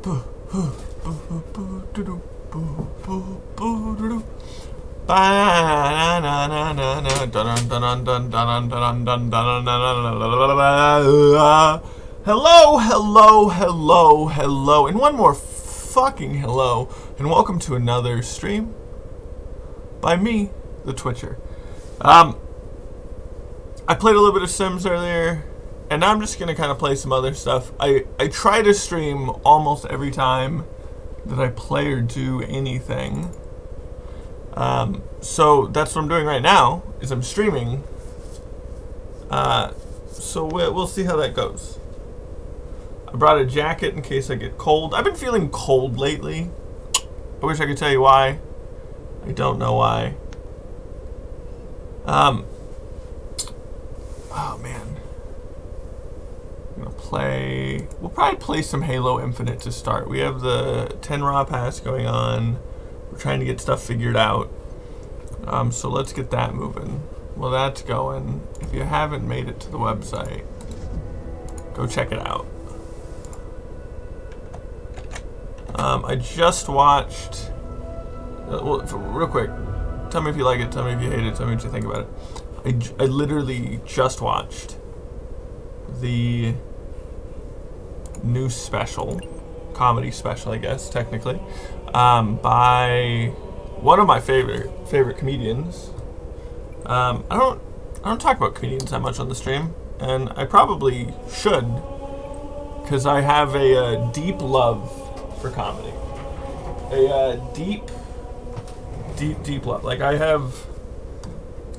Hello, hello, hello, hello, and one more fucking hello, and welcome to another stream by me, the Twitcher. I played a little bit of Sims earlier, and now I'm just gonna kind of play some other stuff. I try to stream almost every time that I play or do anything. So that's what I'm doing right now, is I'm streaming. So we'll see how that goes. I brought a jacket in case I get cold. I've been feeling cold lately. I wish I could tell you why. I don't know why. Oh man. I'm gonna play... We'll probably play some Halo Infinite to start. We have the 10 Raw Pass going on. We're trying to get stuff figured out. So let's get that moving. Well, that's going. If you haven't made it to the website, go check it out. I just watched... well, real quick, tell me if you like it, tell me if you hate it, tell me what you think about it. I literally just watched the new special, comedy special, I guess, technically, by one of my favorite comedians. I don't talk about comedians that much on the stream, and I probably should, because I have a deep love for comedy. A deep love. Like, I have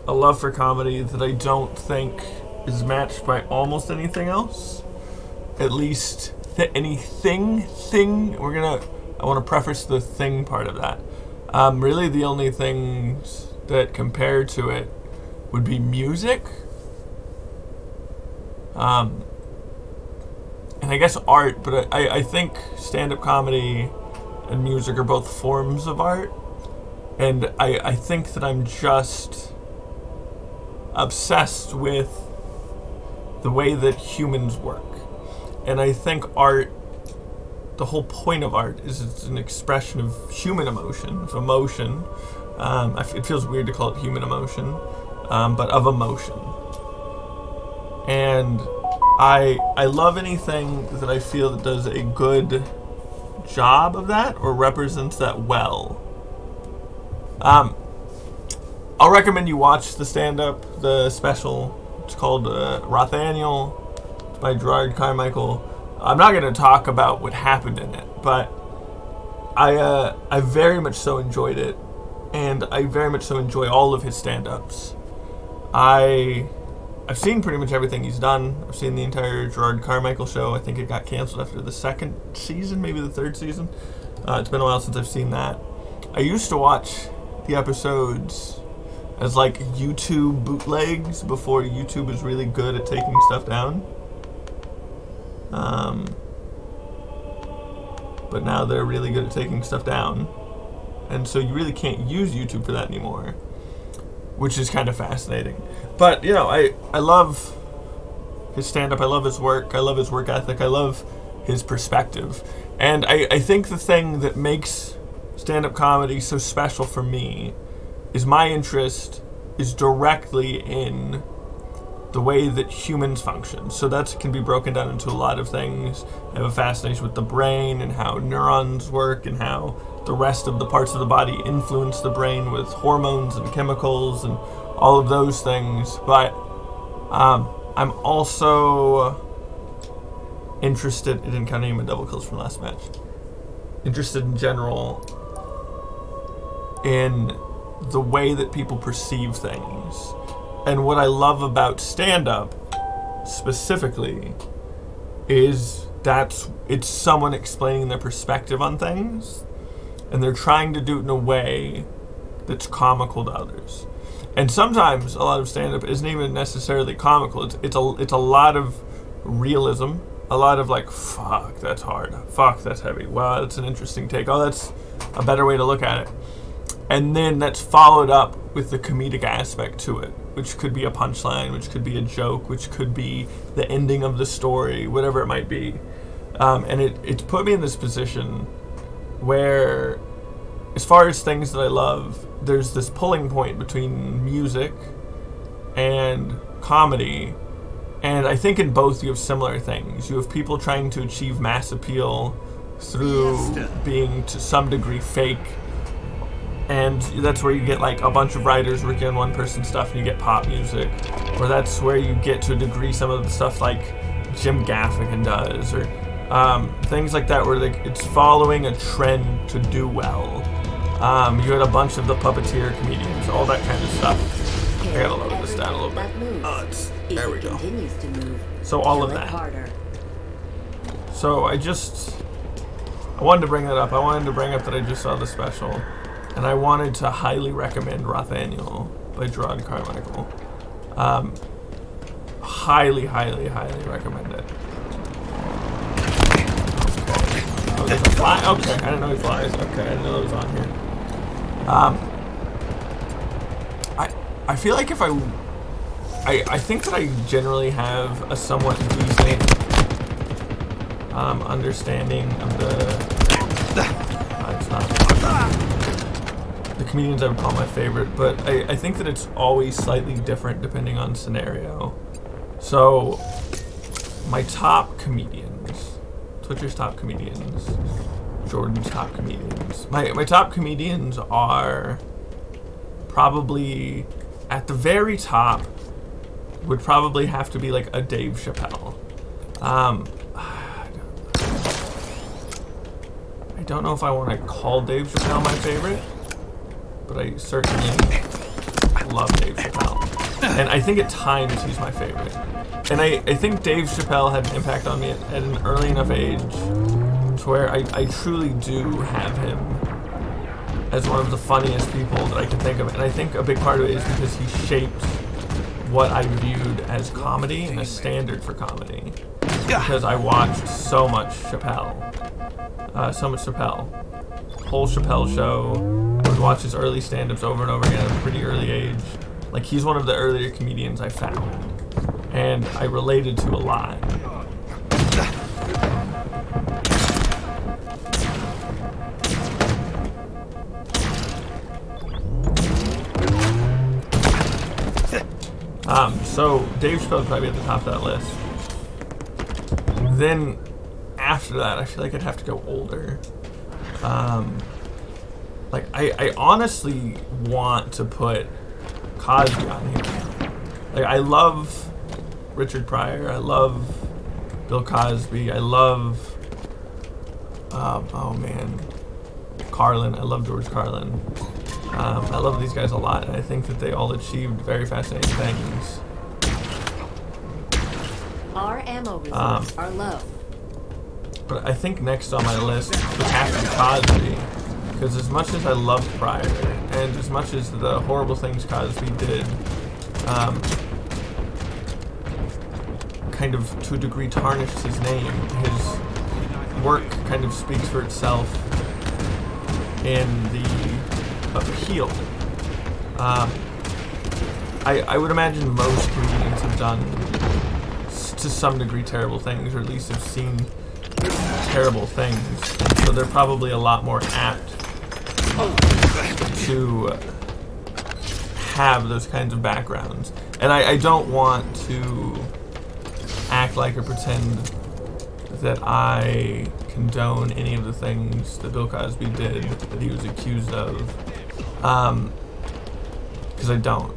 a love for comedy that I don't think is matched by almost anything else. At least anything. I want to preface the thing part of that. Really the only things that compare to it would be music. And I guess art, but I think stand-up comedy and music are both forms of art. And I think that I'm just obsessed with the way that humans work. And I think art, the whole point of art is it's an expression of human emotion, of emotion. It feels weird to call it human emotion, but of emotion. And I love anything that I feel that does a good job of that or represents that well. I'll recommend you watch the stand-up, the special. It's called Rothaniel. It's by Gerard Carmichael. I'm not going to talk about what happened in it, but I very much so enjoyed it, and I very much so enjoy all of his stand-ups. I've seen pretty much everything he's done. I've seen the entire Gerard Carmichael show. I think it got canceled after the second season, maybe the third season. It's been a while since I've seen that. I used to watch the episodes as like YouTube bootlegs before YouTube was really good at taking stuff down. But now they're really good at taking stuff down. And so you really can't use YouTube for that anymore, which is kind of fascinating. But, you know, I love his stand-up. I love his work. I love his work ethic. I love his perspective. And I think the thing that makes stand-up comedy so special for me is my interest is directly in the way that humans function. So that can be broken down into a lot of things. I have a fascination with the brain and how neurons work and how the rest of the parts of the body influence the brain with hormones and chemicals and all of those things. But I'm also interested, it didn't count any of my double kills from last match, interested in general in the way that people perceive things. And what I love about stand-up specifically is that it's someone explaining their perspective on things, and they're trying to do it in a way that's comical to others. And sometimes a lot of stand-up isn't even necessarily comical. It's a lot of realism, a lot of like, fuck, that's hard. Fuck, that's heavy. Wow, that's an interesting take. Oh, that's a better way to look at it. And then that's followed up with the comedic aspect to it, which could be a punchline, which could be a joke, which could be the ending of the story, whatever it might be. And it's put me in this position where, as far as things that I love, there's this pulling point between music and comedy. And I think in both you have similar things. You have people trying to achieve mass appeal through being to some degree fake. And that's where you get like a bunch of writers working on one person's stuff and you get pop music. Or that's where you get to a degree some of the stuff like Jim Gaffigan does, or things like that where it's following a trend to do well. You had a bunch of the puppeteer comedians, all that kind of stuff. I gotta lower this down a little bit. There we go. So all of that. So I wanted to bring that up. I wanted to bring up that I just saw the special, and I wanted to highly recommend Rothaniel by Gerard Carmichael. Highly, highly, highly recommend it. Okay. Oh, there's a fly? Okay, I didn't know he flies. Okay, I didn't know it was on here. I feel like if I think that I generally have a somewhat decent understanding of it's not the comedians I would call my favorite, but I think that it's always slightly different depending on scenario. So my top comedians, Twitcher's top comedians, Jordan's top comedians. My top comedians are probably, at the very top, would probably have to be like a Dave Chappelle. I don't know if I want to call Dave Chappelle my favorite, but I certainly love Dave Chappelle. And I think at times he's my favorite. And I think Dave Chappelle had an impact on me at an early enough age to where I truly do have him as one of the funniest people that I can think of. And I think a big part of it is because he shaped what I viewed as comedy and a standard for comedy. Because I watched so much Chappelle. Whole Chappelle show. I would watch his early stand-ups over and over again at a pretty early age. Like, he's one of the earlier comedians I found. And I related to a lot. So Dave Chappelle's probably at the top of that list. Then after that, I feel like I'd have to go older. Like I honestly want to put Cosby on here. Like, I love Richard Pryor. I love Bill Cosby. I love Carlin. I love George Carlin. I love these guys a lot, and I think that they all achieved very fascinating things. Our ammo reserves are low. But I think next on my list would have to be Cosby, because as much as I loved Pryor, and as much as the horrible things Cosby did, kind of to a degree tarnished his name, his work kind of speaks for itself in the appeal. I would imagine most comedians have done, to some degree, terrible things, or at least have seen terrible things. So they're probably a lot more apt to have those kinds of backgrounds. And I don't want to act like or pretend that I condone any of the things that Bill Cosby did, that he was accused of, because I don't.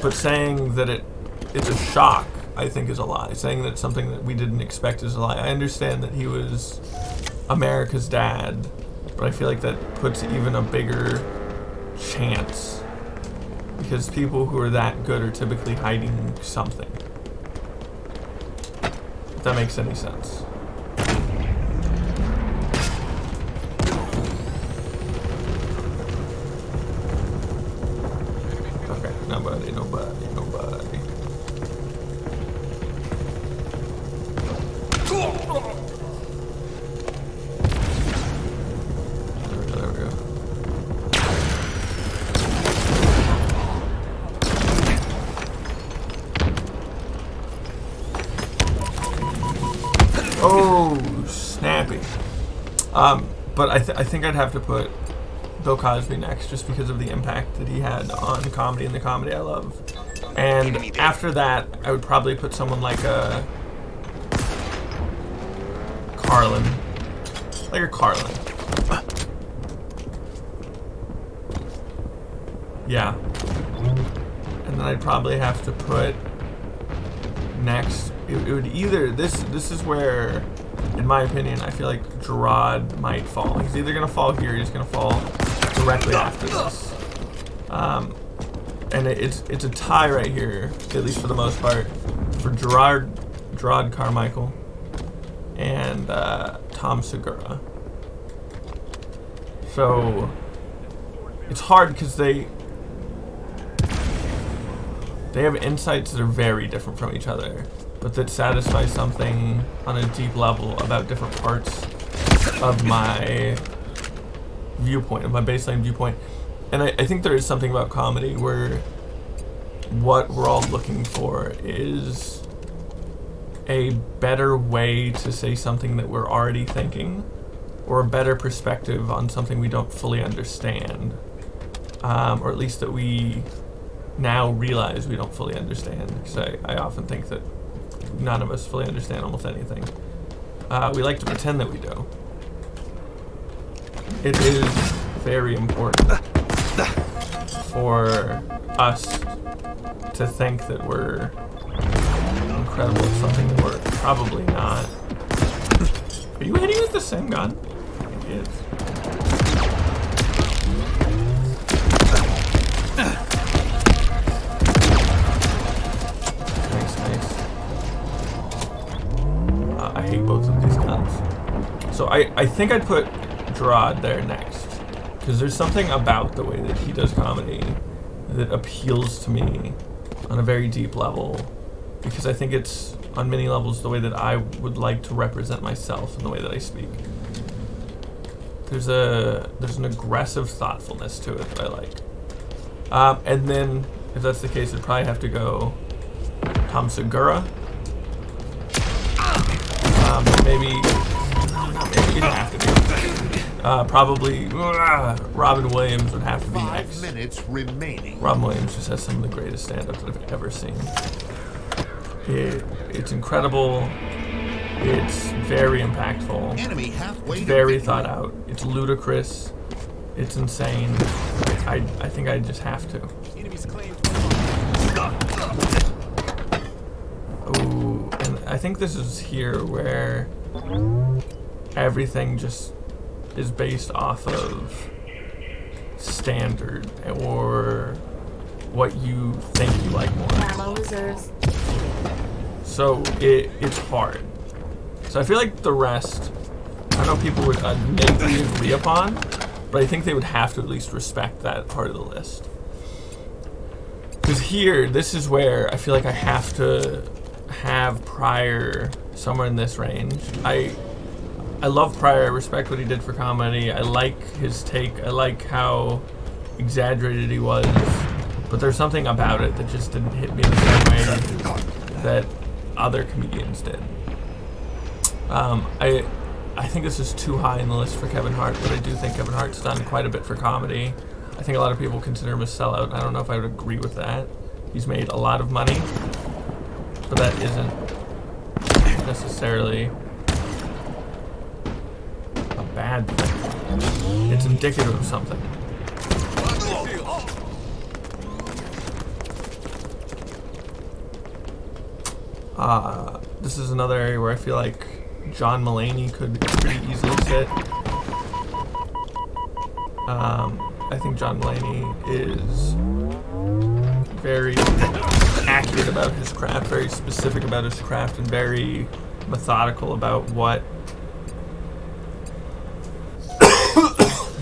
But saying that it's a shock, I think, is a lie. Saying that it's something that we didn't expect is a lie. I understand that he was America's dad, but I feel like that puts even a bigger chance, because people who are that good are typically hiding something. If that makes any sense. Okay, nobody. There we go. But I think I'd have to put Bill Cosby next, just because of the impact that he had on comedy and the comedy I love. And after that, I would probably put someone like a Carlin. Like a Carlin. Yeah. And then I'd probably have to put next. It would either this is where, in my opinion, I feel like Gerard might fall. He's either gonna fall here or he's gonna fall directly after this. And it's a tie right here, at least for the most part, for Gerard Carmichael and Tom Segura. So it's hard because they have insights that are very different from each other, but that satisfy something on a deep level about different parts of my viewpoint, of my baseline viewpoint. And I think there is something about comedy where what we're all looking for is a better way to say something that we're already thinking, or a better perspective on something we don't fully understand, or at least that we now realize we don't fully understand, because I often think that none of us fully understand almost anything. We like to pretend that we do. It is very important for us to think that we're incredible at something that we're probably not. Are you hitting with the same gun? I think it is. I hate both of these guns. So I think I'd put Gerard there next, because there's something about the way that he does comedy that appeals to me on a very deep level, because I think it's on many levels the way that I would like to represent myself in the way that I speak. There's an aggressive thoughtfulness to it that I like. And then, if that's the case, it'd probably have to go Tom Segura. Maybe it would have to be. Probably Robin Williams would have to be next. 5 minutes remaining. Robin Williams just has some of the greatest stand-up that I've ever seen. It's incredible. It's very impactful. Enemy halfway It's to very victory. thought out. It's ludicrous. It's insane. I think I just have to. Ooh, and I think this is here where everything just is based off of standard or what you think you like more. Ammo reserves. So it's hard. So I feel like the rest, I know people would innately agree upon, but I think they would have to at least respect that part of the list. Because here, this is where I feel like I have to have Pryor somewhere in this range. I love Pryor. I respect what he did for comedy. I like his take. I like how exaggerated he was. But there's something about it that just didn't hit me the same way that other comedians did. I think this is too high in the list for Kevin Hart, but I do think Kevin Hart's done quite a bit for comedy. I think a lot of people consider him a sellout. I don't know if I would agree with that. He's made a lot of money, but that isn't necessarily a bad thing. It's indicative of something. This is another area where I feel like John Mulaney could pretty easily sit. I think John Mulaney is very accurate about his craft, very specific about his craft, and very methodical about what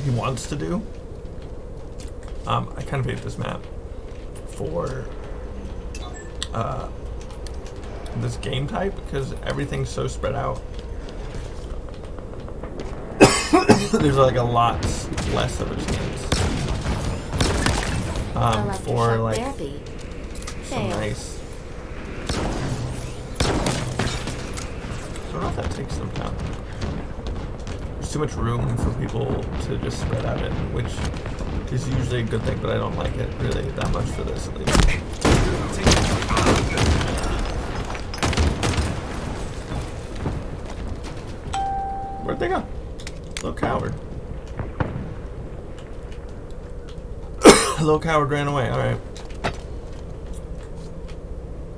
he wants to do. I kind of hate this map for this game type because everything's so spread out. There's like a lot less of a chance for like some nice. I don't know if that takes them down. There's too much room for people to just spread out in, which is usually a good thing, but I don't like it really that much for this at least. Where'd they go? Little coward. Little coward ran away, alright.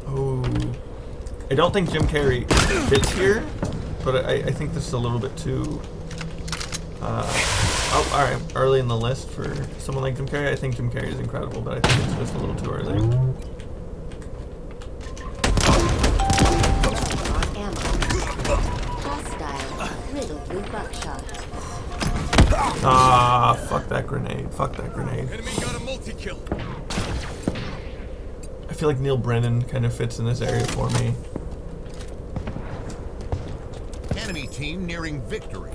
Oh. I don't think Jim Carrey fits here, but I think this is a little bit too... oh, alright. Early in the list for someone like Jim Carrey. I think Jim Carrey is incredible, but I think it's just a little too early. Ah, fuck that grenade. Fuck that grenade. Enemy got a multi-kill. I feel like Neil Brennan kind of fits in this area for me. Enemy team nearing victory.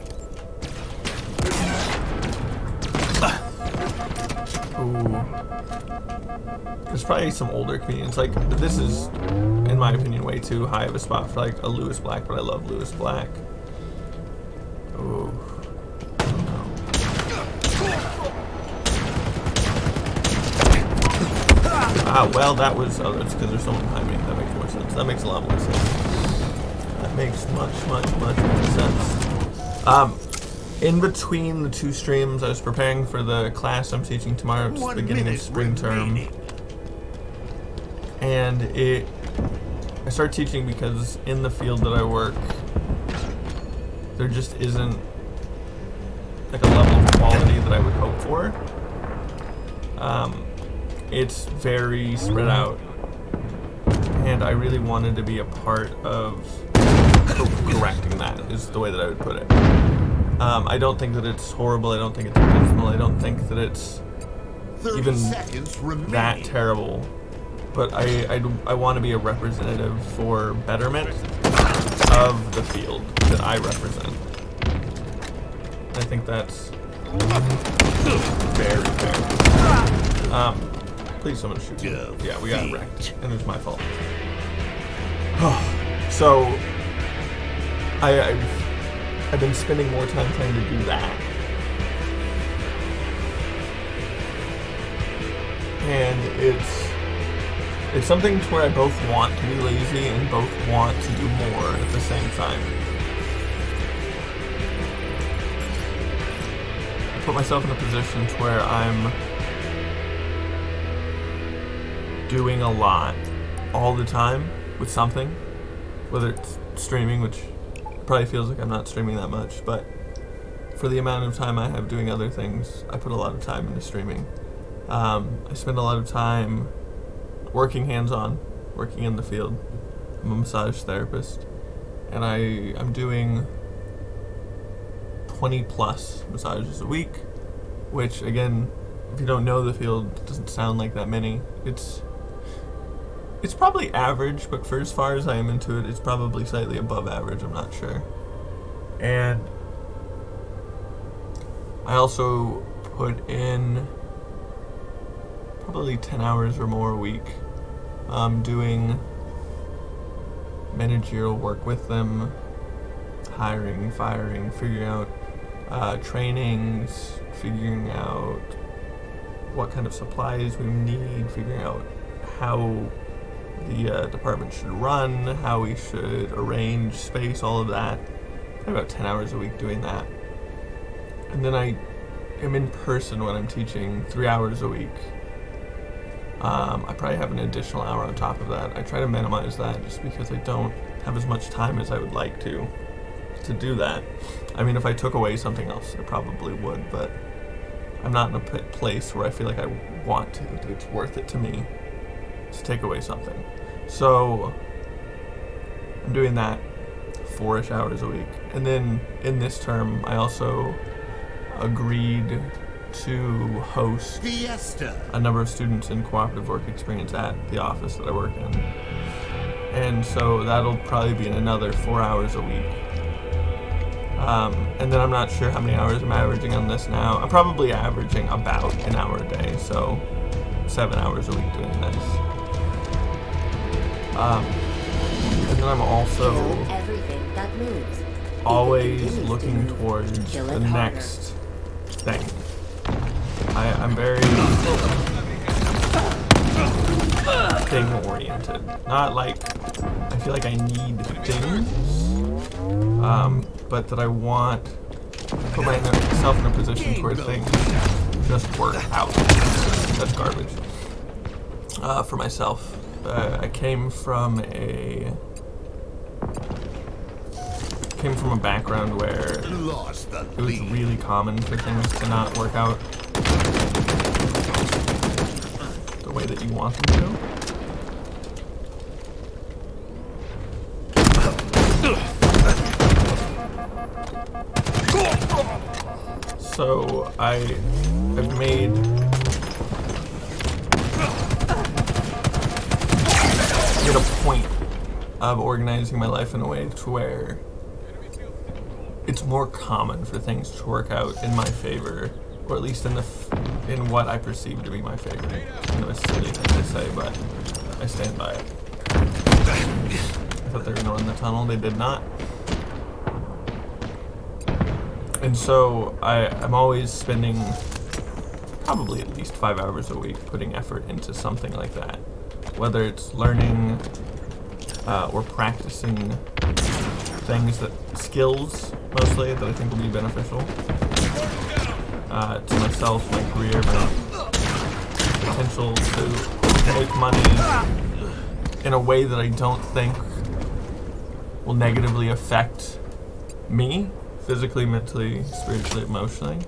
Ooh. There's probably some older comedians. Like, this is, in my opinion, way too high of a spot for like a Lewis Black, but I love Lewis Black. Ooh. Ah, well, that was... Oh, that's because there's someone behind me. That makes more sense. That makes a lot more sense. That makes much more sense. In between the two streams, I was preparing for the class I'm teaching tomorrow. It's the beginning of spring term. And I started teaching because in the field that I work, there just isn't like a level of quality that I would hope for. It's very spread out, and I really wanted to be a part of correcting that, is the way that I would put it. I don't think that it's horrible, I don't think it's abysmal, I don't think that it's even that terrible, but I want to be a representative for betterment of the field that I represent. I think that's very fair. Please someone shoot me. Yeah, we got wrecked, and it's my fault. So, I've been spending more time trying to do that. And it's something to where I both want to be lazy and both want to do more at the same time. I put myself in a position to where I'm doing a lot all the time with something, whether it's streaming, which probably feels like I'm not streaming that much, but for the amount of time I have doing other things, I put a lot of time into streaming. I spend a lot of time working hands-on, working in the field. I'm a massage therapist, and I'm doing 20 plus massages a week, which again, if you don't know the field, doesn't sound like that many. It's probably average, but for as far as I am into it, it's probably slightly above average, I'm not sure. And I also put in probably 10 hours or more a week doing managerial work with them, hiring, firing, figuring out trainings, figuring out what kind of supplies we need, figuring out how the department should run, how we should arrange space, all of that. About 10 hours a week doing that. And then I am in person when I'm teaching 3 hours a week. I probably have an additional hour on top of that. I try to minimize that just because I don't have as much time as I would like to do that. I mean, if I took away something else, I probably would, but I'm not in a place where I feel like I want to. It's worth it to me to take away something. So I'm doing that 4-ish hours a week. And then in this term, I also agreed to host a number of students in cooperative work experience at the office that I work in. And so that'll probably be another 4 hours a week. And then I'm not sure how many hours I'm averaging on this now. I'm probably averaging about an hour a day, so 7 hours a week doing this. And then I'm also Kill everything that moves. always looking towards Kill the it harder. next thing. I'm very thing oriented. Not like I feel like I need things, but that I want to put myself in a position where things just work out. That's garbage. For myself, I came from a background where Lost the it was lead. really common for things to not work out the way that you want them to. So I've made a point of organizing my life in a way to where it's more common for things to work out in my favor, or at least in what I perceive to be my favor. I know it's a silly thing to say, but I stand by it. I thought they were going to run the tunnel. They did not. And so I'm always spending probably at least 5 hours a week putting effort into something like that. Whether it's learning or practicing skills mostly that I think will be beneficial to myself, my career, my potential to make money in a way that I don't think will negatively affect me physically, mentally, spiritually, emotionally.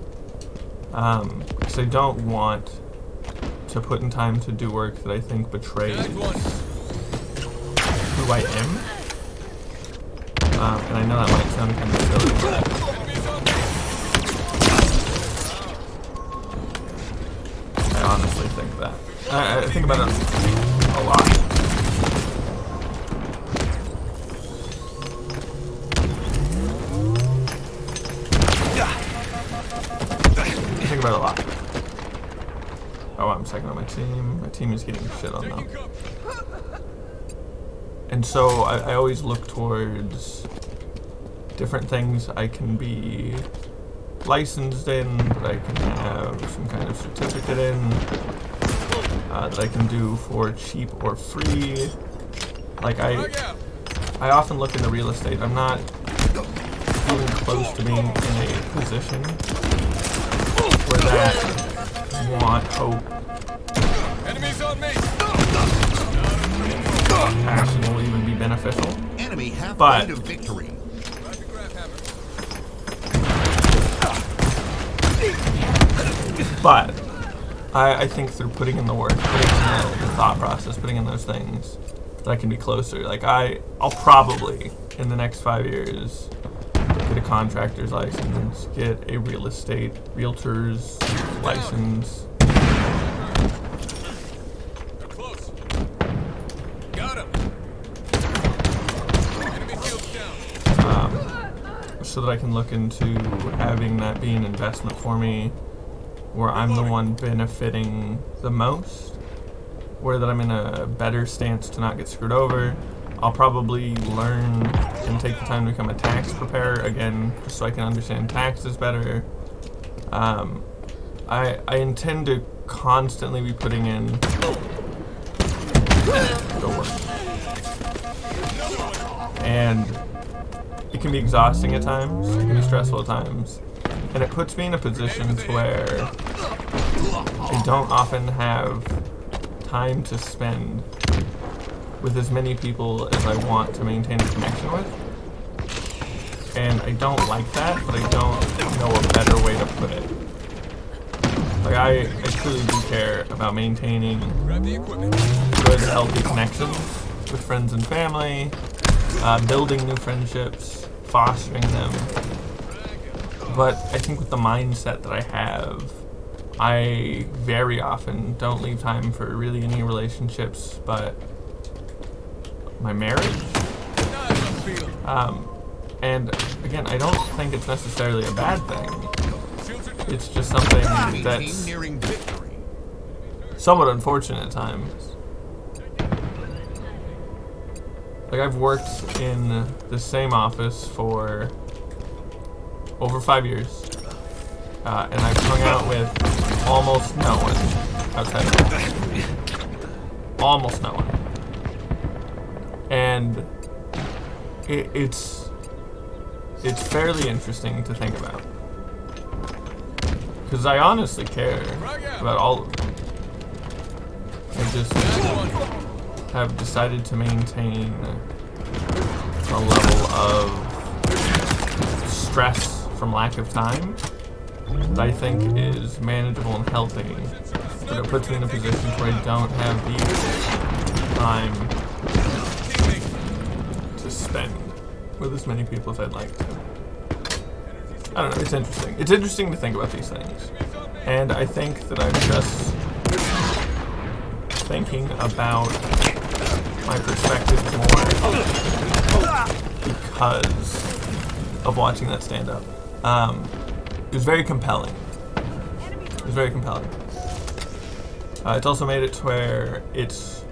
Because I don't want to put in time to do work that I think betrays who I am. And I know that might sound kind of silly, but I honestly think that. I think about it a lot. I think about it a lot. Oh, I'm second on my team. My team is getting shit on though. And so I always look towards different things I can be licensed in, that I can have some kind of certificate in, that I can do for cheap or free. Like I often look into real estate. I'm not even close to being in a position where that want, hope, Enemies on me! passion will even be beneficial. Enemy halfway But to victory. But I think through putting in the work, putting in the thought process, putting in those things, that I can be closer. Like I'll probably in the next 5 years get a contractor's license, get a realtor's license. They're close. Got him. Enemy field's down. So that I can look into having that be an investment for me, where I'm the one benefiting the most, where that I'm in a better stance to not get screwed over. I'll probably learn and take the time to become a tax preparer again, just so I can understand taxes better. I intend to constantly be putting in the work. And it can be exhausting at times, it can be stressful at times, and it puts me in a position to where I don't often have time to spend with as many people as I want to maintain a connection with. And I don't like that, but I don't know a better way to put it. Like I truly do care about maintaining Grab the equipment. good, healthy connections with friends and family, building new friendships, fostering them. But I think with the mindset that I have, I very often don't leave time for really any relationships but my marriage. And again, I don't think it's necessarily a bad thing. It's just something Enemy that's team nearing victory. somewhat unfortunate at times. Like I've worked in the same office for over 5 years. And I've hung out with almost no one outside of it. Almost no one. And it's fairly interesting to think about. Because I honestly care about all of them. I just have decided to maintain a level of stress from lack of time that I think is manageable and healthy, but it puts me in a position where I don't have the time to spend with as many people as I'd like to. I don't know, it's interesting. It's interesting to think about these things. And I think that I'm just thinking about my perspective more because of watching that stand up. It was very compelling. It was very compelling. It's also made it to where it's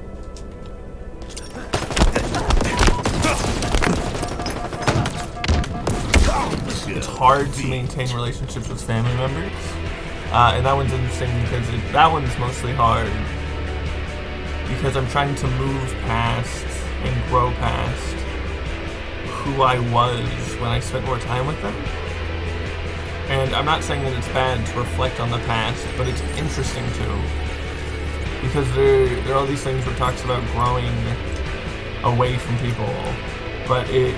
hard to maintain relationships with family members. And that one's interesting because that one's mostly hard because I'm trying to move past and grow past who I was when I spent more time with them. And I'm not saying that it's bad to reflect on the past, but it's interesting too. Because there are all these things where it talks about growing away from people, but it's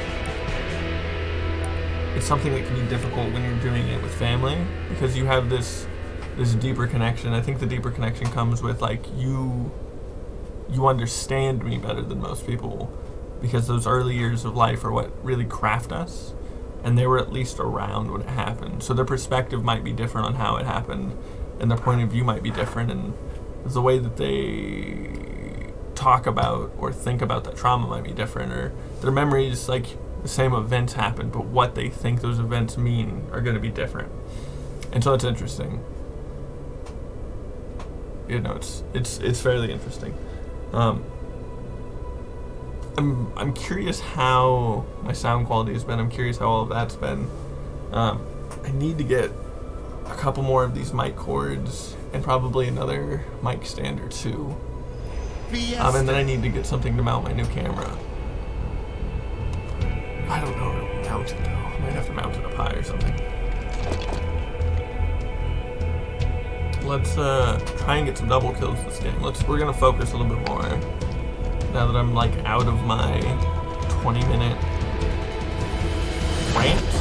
something that can be difficult when you're doing it with family because you have this deeper connection. I think the deeper connection comes with like you understand me better than most people because those early years of life are what really craft us, and they were at least around when it happened. So their perspective might be different on how it happened, and their point of view might be different, and the way that they talk about or think about that trauma might be different, or their memories, like the same events happened, but what they think those events mean are going to be different. And so it's interesting. You know, it's fairly interesting. I'm curious how my sound quality has been. I'm curious how all of that's been. I need to get a couple more of these mic cords and probably another mic stand or two. And then I need to get something to mount my new camera. I don't know where to mount it though. I might have to mount it up high or something. Let's try and get some double kills this game. We're gonna focus a little bit more now that I'm like out of my 20-minute rant.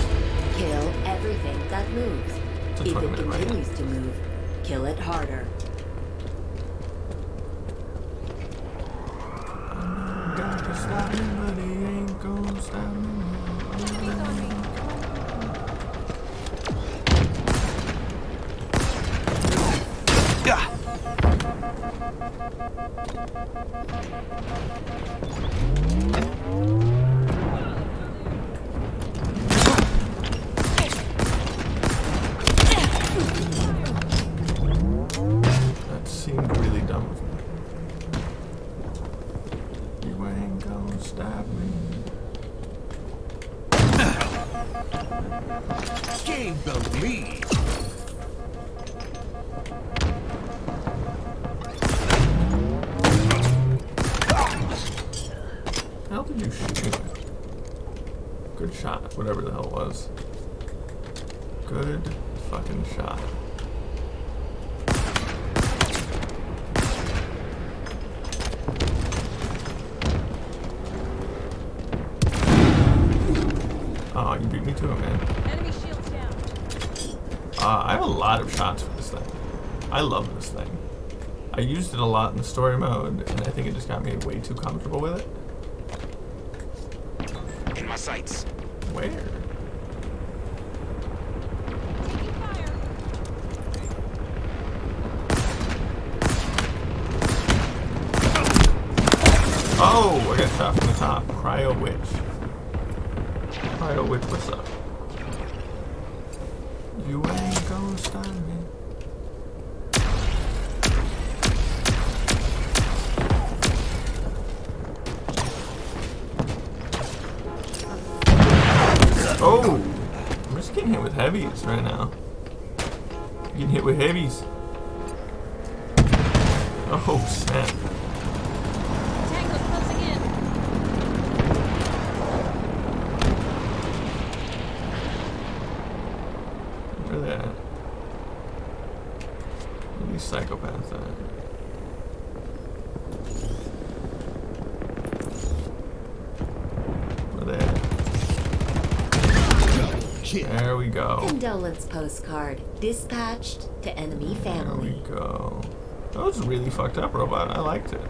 Kill everything that moves. It's a If it 20-minute rant. continues to move, kill it harder. Got to stop me, but he ain't gonna stop me. That seemed really dumb of me. You ain't gonna stop me. Gain the lead. How did you shoot me? Good shot, whatever the hell it was. Good fucking shot. Oh, you beat me to it, man. Enemy shields down. I have a lot of shots for this thing. I love this thing. I used it a lot in the story mode, and I think it just got me way too comfortable with it. In my sights. Where? Taking fire. Oh, I got shot from the top. Cryo Witch. Cryo Witch, what's up? You ain't gonna stop me. Oh! I'm just getting getting hit with heavies right now. Getting hit with heavies. Oh, snap. Tango's closing in. Where are they at? Where are these psychopaths at? Where are they at? There we go. Condolence postcard dispatched to enemy There we family. go. That was really fucked up, Robot. I liked it.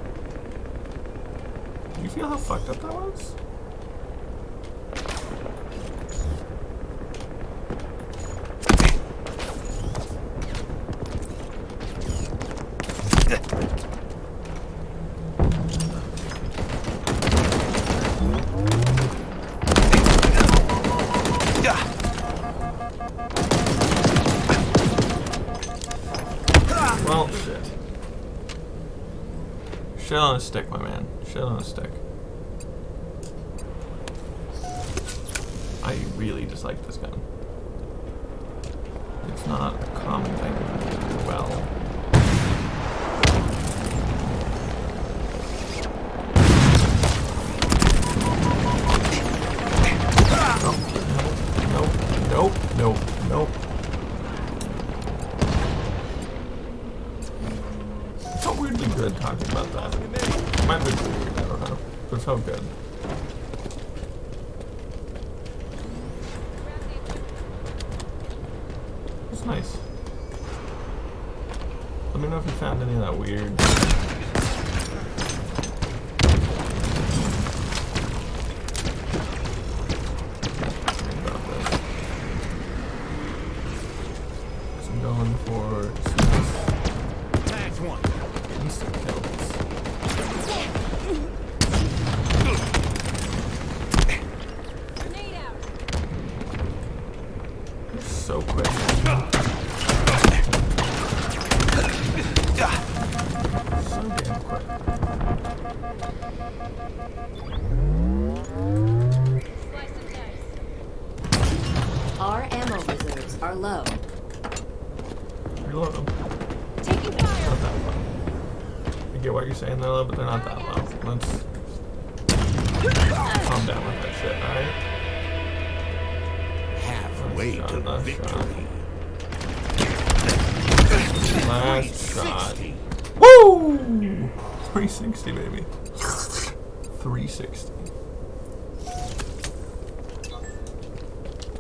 Did you feel how fucked up that was? Well, shit. Shit on a stick, my man. Shit on a stick. I really dislike this gun. It's not a common thing to do well. Nope, nope, nope. It felt weirdly good talking about that. It might be weird, I don't know. But it felt good. It's nice. Let me know if you found any of that weird. About this. 'Cause I'm going for Tagged one. instant kills. Grenade out. They're so quick. So damn quick. Slice and dice. Our ammo reserves are low. Reload them. Taking Not fire. that low. I get what you're saying, they're low, but they're not that low. Let's calm down with that shit, alright? Halfway Nice shot, to nice victory. Last shot. 360. Woo! 360, baby. 360.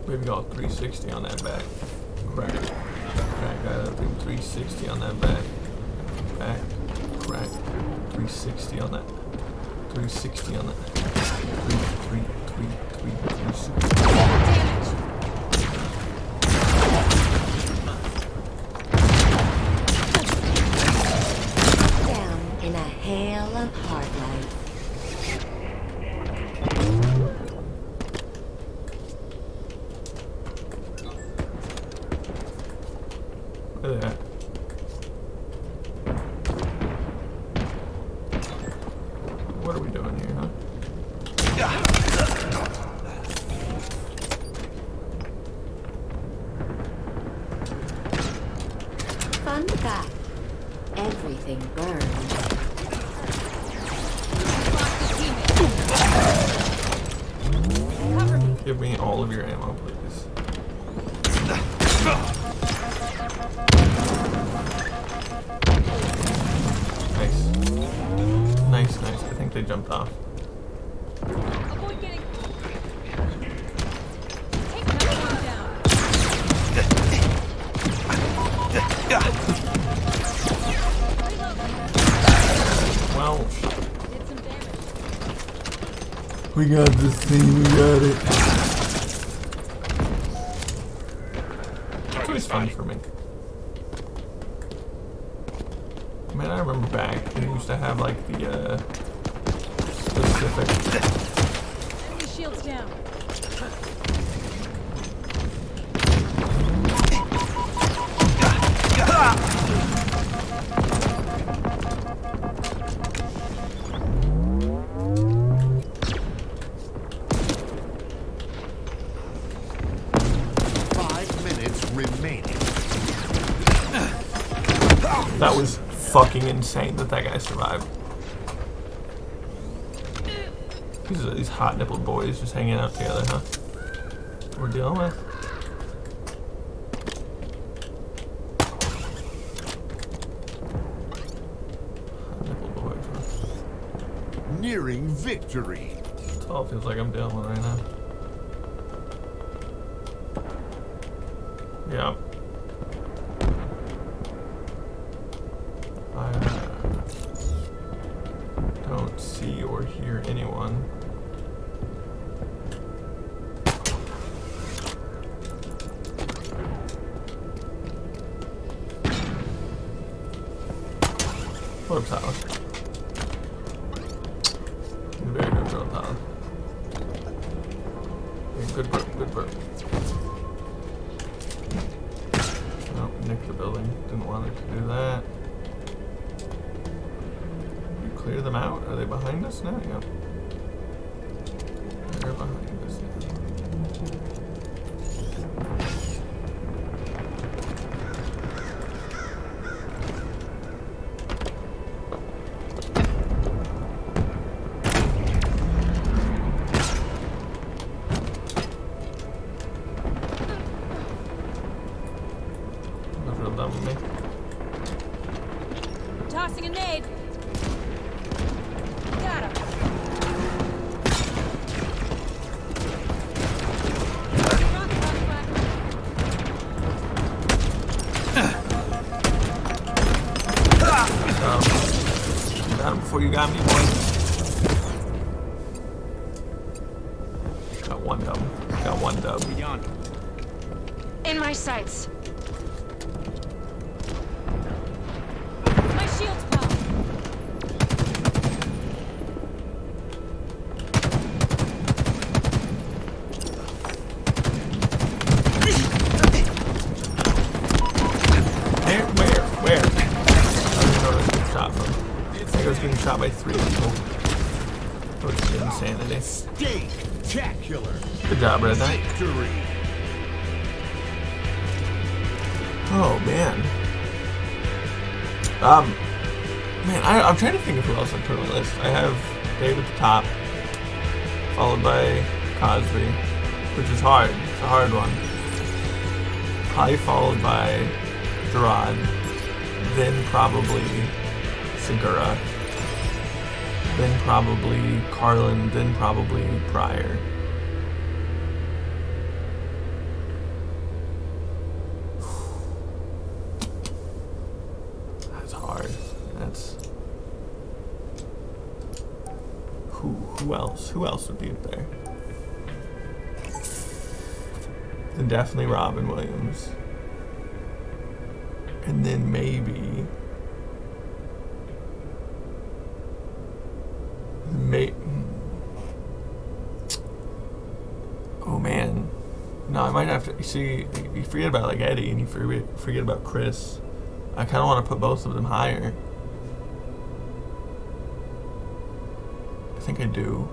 Baby got 360 on that back. Crack. Crack. Got that thing 360 on that back. Back. Crack. 360 on that. 360 on that. 360. Damage. Down in a hail of hard light. Look at that. What are we doing here, huh? Fun fact. Everything burns. Cover me. Give me all of your ammo, please. Nice. Nice, nice. I think they jumped off. Avoid getting. Take another one down. Reload. Well, Did some damage. we got this thing. We got it. It's always fun for me. Man, I remember back when we used to have like the specific. Enemy shields down. That was fucking insane that that guy survived. These hot nippled boys just hanging out together, huh? We're dealing with. Hot nippled boys, huh? Nearing victory. That's all it feels like I'm dealing with right now. Yeah. I don't see or hear anyone. What up, Tyler? Very good drill, Tyler. Yeah, good burp, good burp. Oh, nicked the building. Didn't want it to do that. You clear them out? Are they behind us now? Yep. They're behind us now. That was real dumb of me. Tossing a nade. Got him. Rock, rock, Got him before you got me, boy. Got one dub. Got one dub. Beyond. In my sights. my shield's popped. Where? I didn't know I was getting shot from. I think I was getting shot by 3 people. That was insanity. Spectacular. Good job, Red Knight. Victory. Oh, man. Man, I'm trying to think of who else I put on the list. I have Dave at the top, followed by Cosby, which is hard. It's a hard one. Probably followed by Gerard, then probably Segura, then probably Carlin, then probably Pryor. That's hard. That's who else? Who else would be up there? Then definitely Robin Williams. And then maybe oh man, no, I might have to. You see, you forget about like Eddie, and you forget about Chris. I kind of want to put both of them higher. I think I do.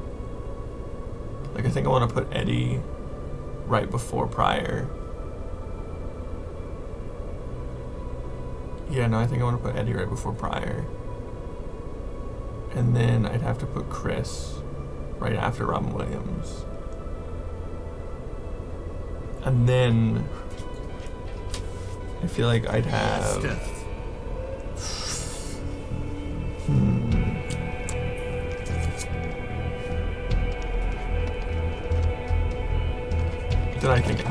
Like, I think I want to put Eddie right before Pryor. Yeah, no, I think I want to put Eddie right before Pryor. And then I'd have to put Chris right after Robin Williams. And then I feel like I'd have...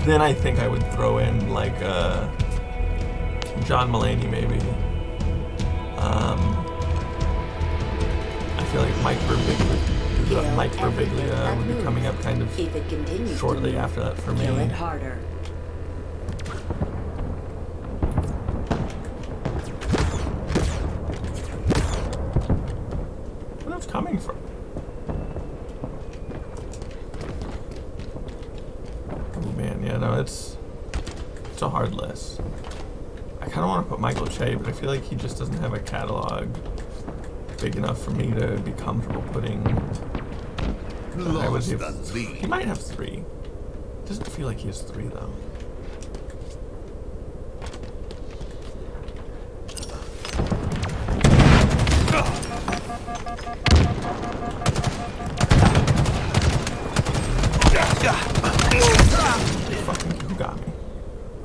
Then I think I would throw in like John Mulaney maybe. I feel like Mike Birbiglia would be coming up kind of If it continues shortly to move, after that for me. kill it harder. Where that's coming from? Oh man, yeah, no, it's a hard list. I kind of want to put Michael Che, but I feel like he just doesn't have a catalog big enough for me to be comfortable putting. Lost the He lead. might have 3. Doesn't feel like he has 3 though.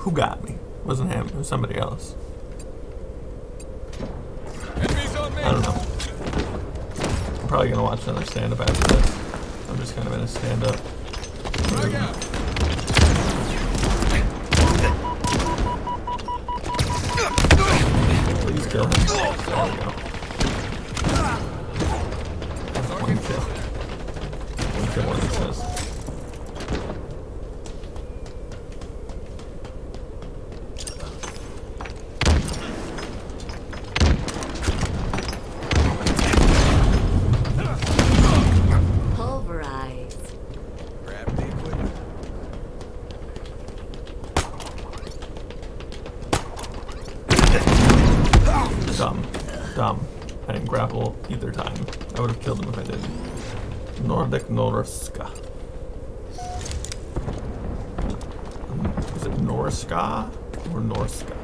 Who got me? It wasn't him. It was somebody else. Enemies on me. I don't know. I'm probably gonna watch another stand-up after this. I'm just kind of in a stand-up. Frag out. Please kill him. There we go. One kill. One kill, one assist. Pulverize. Grab the equipment. Dumb. I didn't grapple either time. I would have killed him if I did. Nordic Norska. Is it Norska or Norska?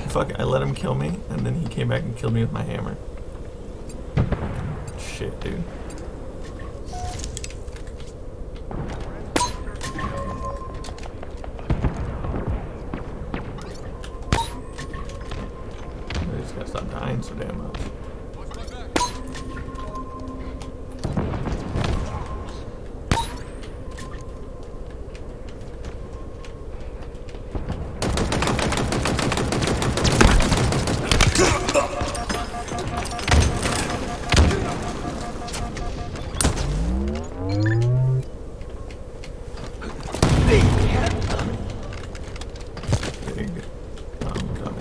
Fuck it, I let him kill me, and then he came back and killed me with my hammer. Shit, dude. I just gotta stop dying so damn much. Watch my back. Big dummy.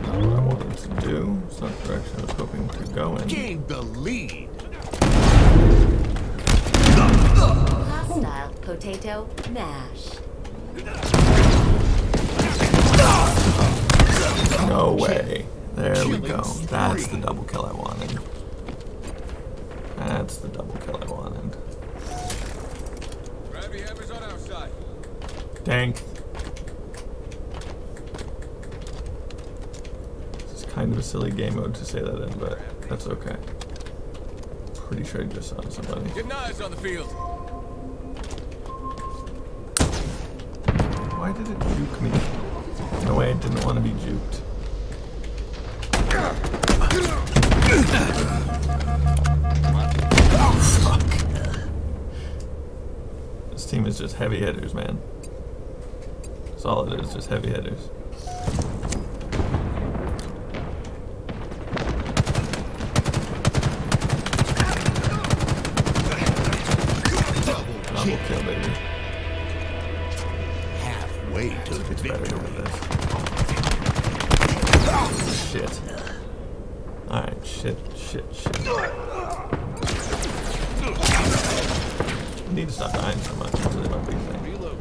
Not what I wanted to do. It's not the direction I was hoping to go in. Gained the lead. Hostile potato mash. No way. There we Killing go. spree. That's the double kill I wanted. That's the double kill I wanted. Gravity hammers on our side. Dank. It's kind of a silly game mode to say that in, but that's okay. Pretty sure I just saw somebody. Getting eyes on the field. Why did it juke me? No way, I didn't want to be juked. Oh, fuck. This team is just heavy hitters, man. That's all it is, just heavy hitters. Double kill, baby. Halfway to It's better victory. with this. Shit. Alright, shit. I need to stop dying so much. That's really my big thing. Reload.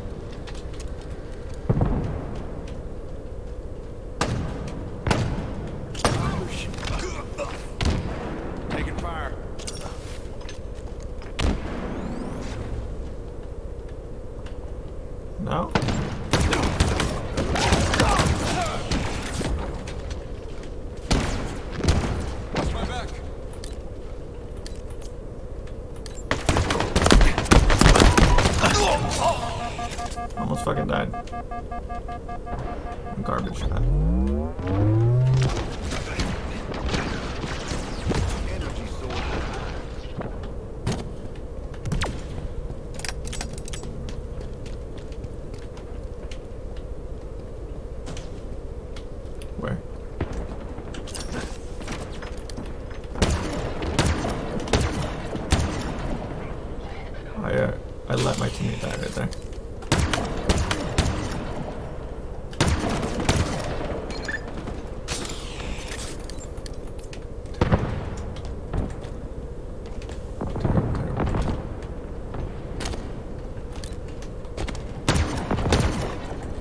Taking fire. No? Watch my back. Almost fucking died. Garbage shot. Energy source. Where? I let my teammate die right there.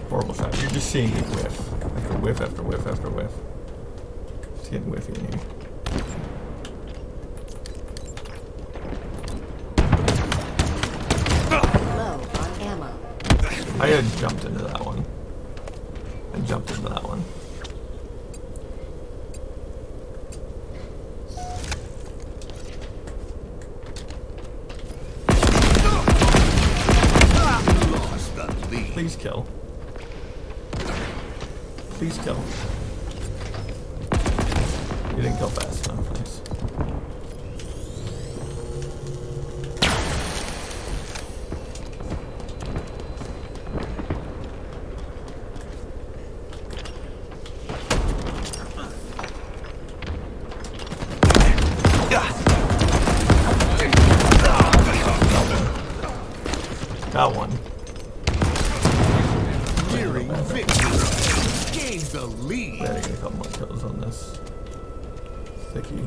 Horrible shot. You're just seeing me whiff. After whiff after whiff after whiff. It's getting whiffy in here. Low on ammo. I I had jumped into that one. I jumped into that one. Lost the lead. Please kill. Please kill. You didn't kill fast enough. Nice. Got one. Nearing victory. Gained the lead. Gotta get a couple more kills on this thicky.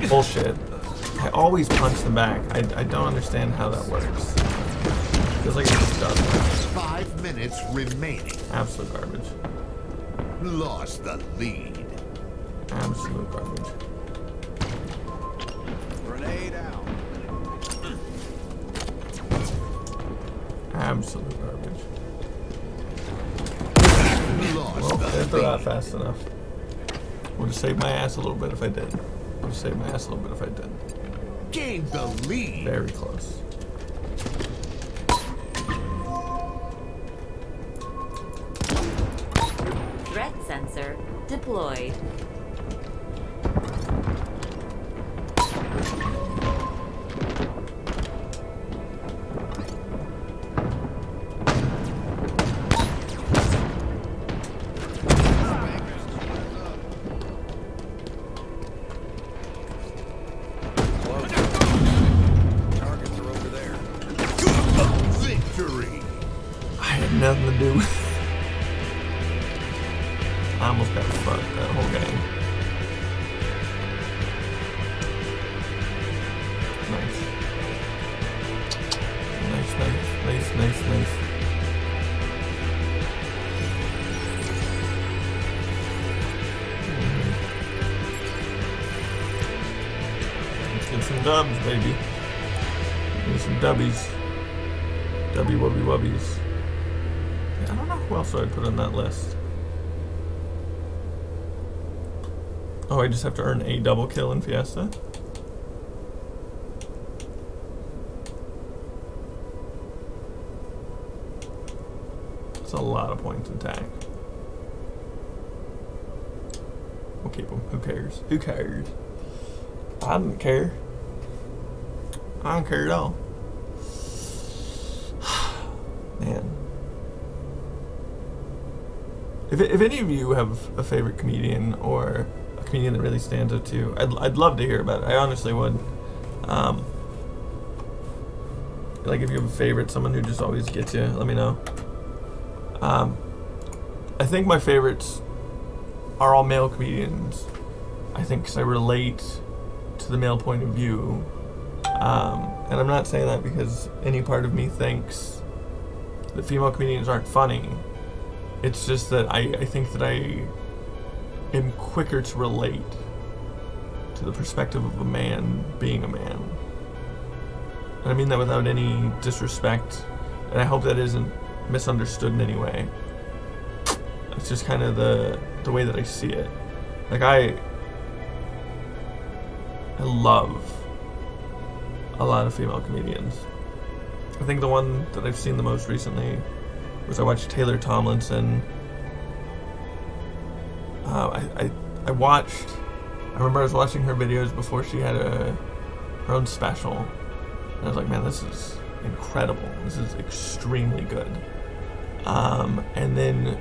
Bullshit. I always punch them back. I don't understand how that works. Feels like it just does. 5 minutes remaining. Absolute garbage. Lost the lead. Absolute garbage. Grenade out. Absolute garbage. Lost Well, the didn't throw that lead. fast enough. Would have saved my ass a little bit if I did. Would have saved my ass a little bit if I did. Gained the lead. Very close. Threat sensor deployed. Targets are over there. Victory. I had nothing to do with it. I almost got fucked that whole game. Nice. Nice. Let's get some dubs, baby. Need some dubbies. Dubby wubby wubbies. Yeah, I don't know who else I'd put on that list. Oh, I just have to earn a double kill in Fiesta? That's a lot of points in tag. We'll keep them. Who cares? Who cares? I don't care. I don't care at all. Man. If any of you have a favorite comedian or a comedian that really stands out to you, I'd love to hear about it. I honestly would. Like if you have a favorite, someone who just always gets you, let me know. I think my favorites are all male comedians. I think because I relate to the male point of view. And I'm not saying that because any part of me thinks that female comedians aren't funny. It's just that I think that I am quicker to relate to the perspective of a man being a man. And I mean that without any disrespect, and I hope that isn't misunderstood in any way. It's just kind of the way that I see it. Like I love a lot of female comedians. I think the one that I've seen the most recently was I watched Taylor Tomlinson. I remember I was watching her videos before she had her own special, and I was like, man, this is incredible. This is extremely good. And then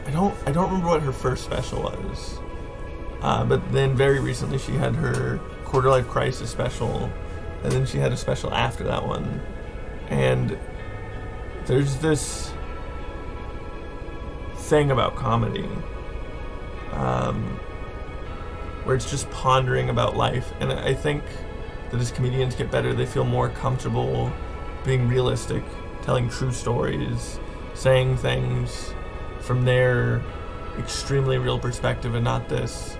I don't remember what her first special was, but then very recently she had her Quarter Life Crisis special, and then she had a special after that one. And there's this thing about comedy where it's just pondering about life, and I think that as comedians get better, they feel more comfortable being realistic, telling true stories, saying things from their extremely real perspective, and not this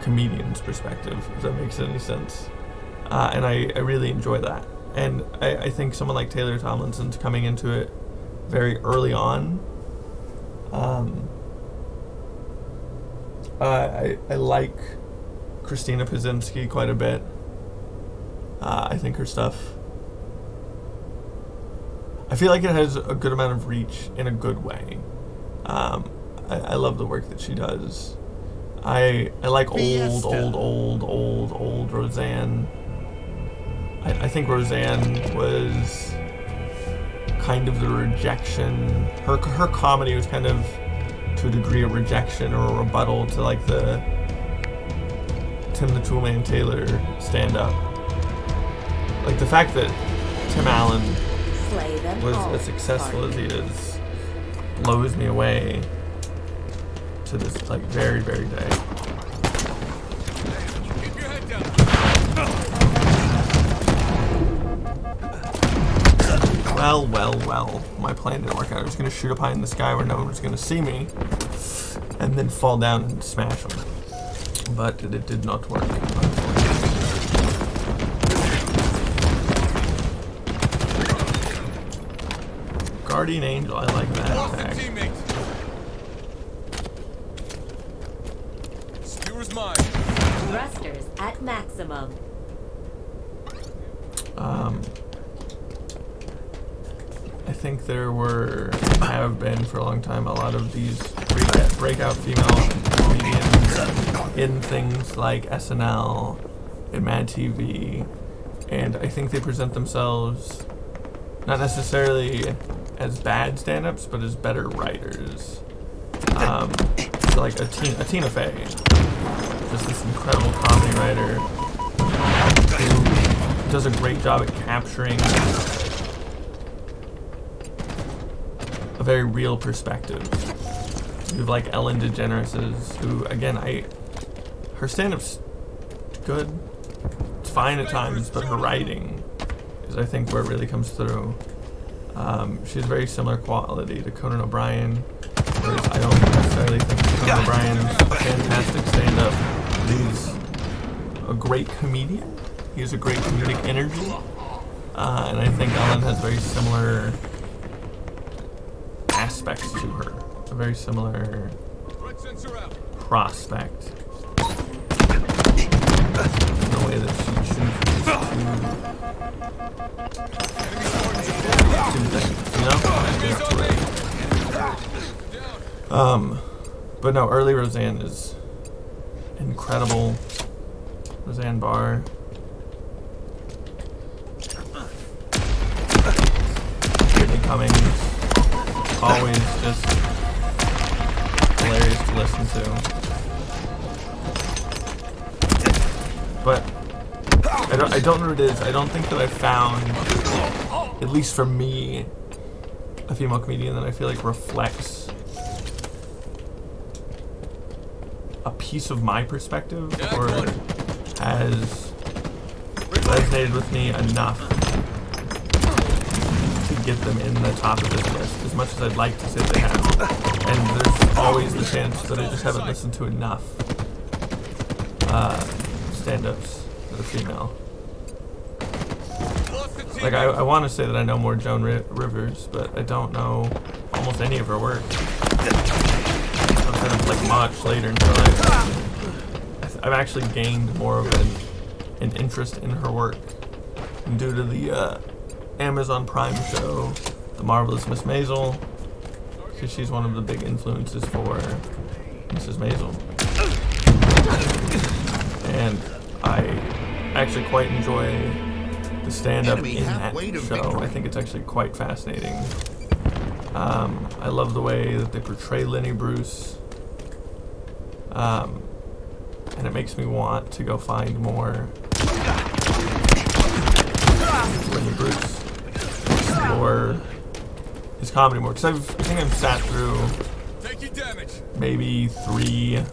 comedian's perspective, if that makes any sense. And I really enjoy that. And I think someone like Taylor Tomlinson's coming into it very early on. I like Christina Pazynski quite a bit. I think her stuff, I feel like it has a good amount of reach in a good way. I love the work that she does. I like old Roseanne. I think Roseanne was kind of the rejection. Her comedy was kind of, to a degree, a rejection or a rebuttal to like the Tim the Toolman Taylor stand-up. Like the fact that Tim Allen was as successful as he is blows me away to this like very, very day. Keep your head down. Well. My plan didn't work out. I was going to shoot up high in the sky where no one was going to see me and then fall down and smash them. But it did not work. Guardian Angel, I like that Lost a attack. teammate. Skewer's mine. Thrusters at maximum. I think there have been for a long time a lot of these breakout female comedians in things like SNL and Mad TV, and I think they present themselves not necessarily as bad stand-ups, but as better writers. So like a Tina Fey, just this incredible comedy writer who does a great job at capturing a very real perspective. You have like Ellen DeGeneres, who again, her stand-up's good. It's fine at times, but her writing is, I think, where it really comes through. She has very similar quality to Conan O'Brien, whereas I don't necessarily think Conan O'Brien's a fantastic stand-up. He's a great comedian. He has a great comedic energy, and I think Ellen has very similar aspects to her, a very similar prospect in the way that she chooses to do things, you know? But no, early Roseanne is incredible. Roseanne Barr. Brittany Cummings. Always just hilarious to listen to. But I don't know what it is. I don't think that I found, at least for me, a female comedian that I feel like reflects a piece of my perspective or has resonated with me enough to get them in the top of this list, as much as I'd like to say they have. And there's always the chance that I just haven't listened to enough stand-ups that are female. Like, I want to say that I know more Joan Rivers, but I don't know almost any of her work. Kind of like much later in her life. I've actually gained more of an interest in her work due to the Amazon Prime show, The Marvelous Miss Maisel, because she's one of the big influences for Mrs. Maisel. And I actually quite enjoy the stand-up in that show. I think it's actually quite fascinating. I love the way that they portray Lenny Bruce. And it makes me want to go find more Lenny Bruce, explore his comedy more. Because I think I've sat through maybe 3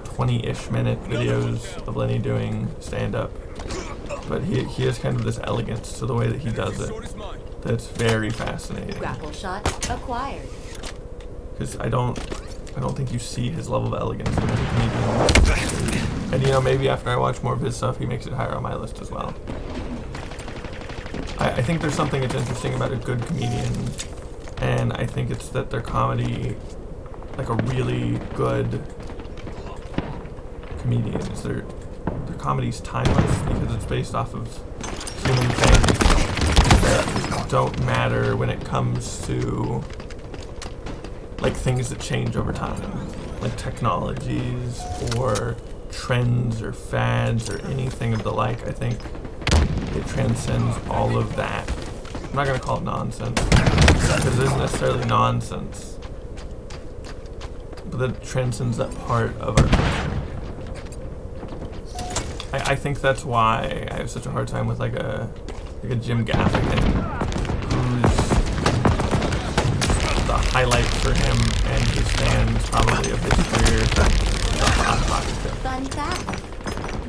20-ish minute videos of Lenny doing stand-up. But he has kind of this elegance to the way that he does it that's very fascinating. Grapple shot acquired. Because I don't I don't think you see his level of elegance in many comedians. And you know, maybe after I watch more of his stuff, he makes it higher on my list as well. I think there's something that's interesting about a good comedian, and I think it's that their comedy, like a really good comedian, is their comedy's timeless because it's based off of human things that don't matter when it comes to like things that change over time, like technologies or trends or fads or anything of the like. I think it transcends all of that. I'm not gonna call it nonsense because it isn't necessarily nonsense, but it transcends that part of our culture. I think that's why I have such a hard time with like a Jim Gaffigan, who's the highlight for him and his fans probably of his career. Fun fact.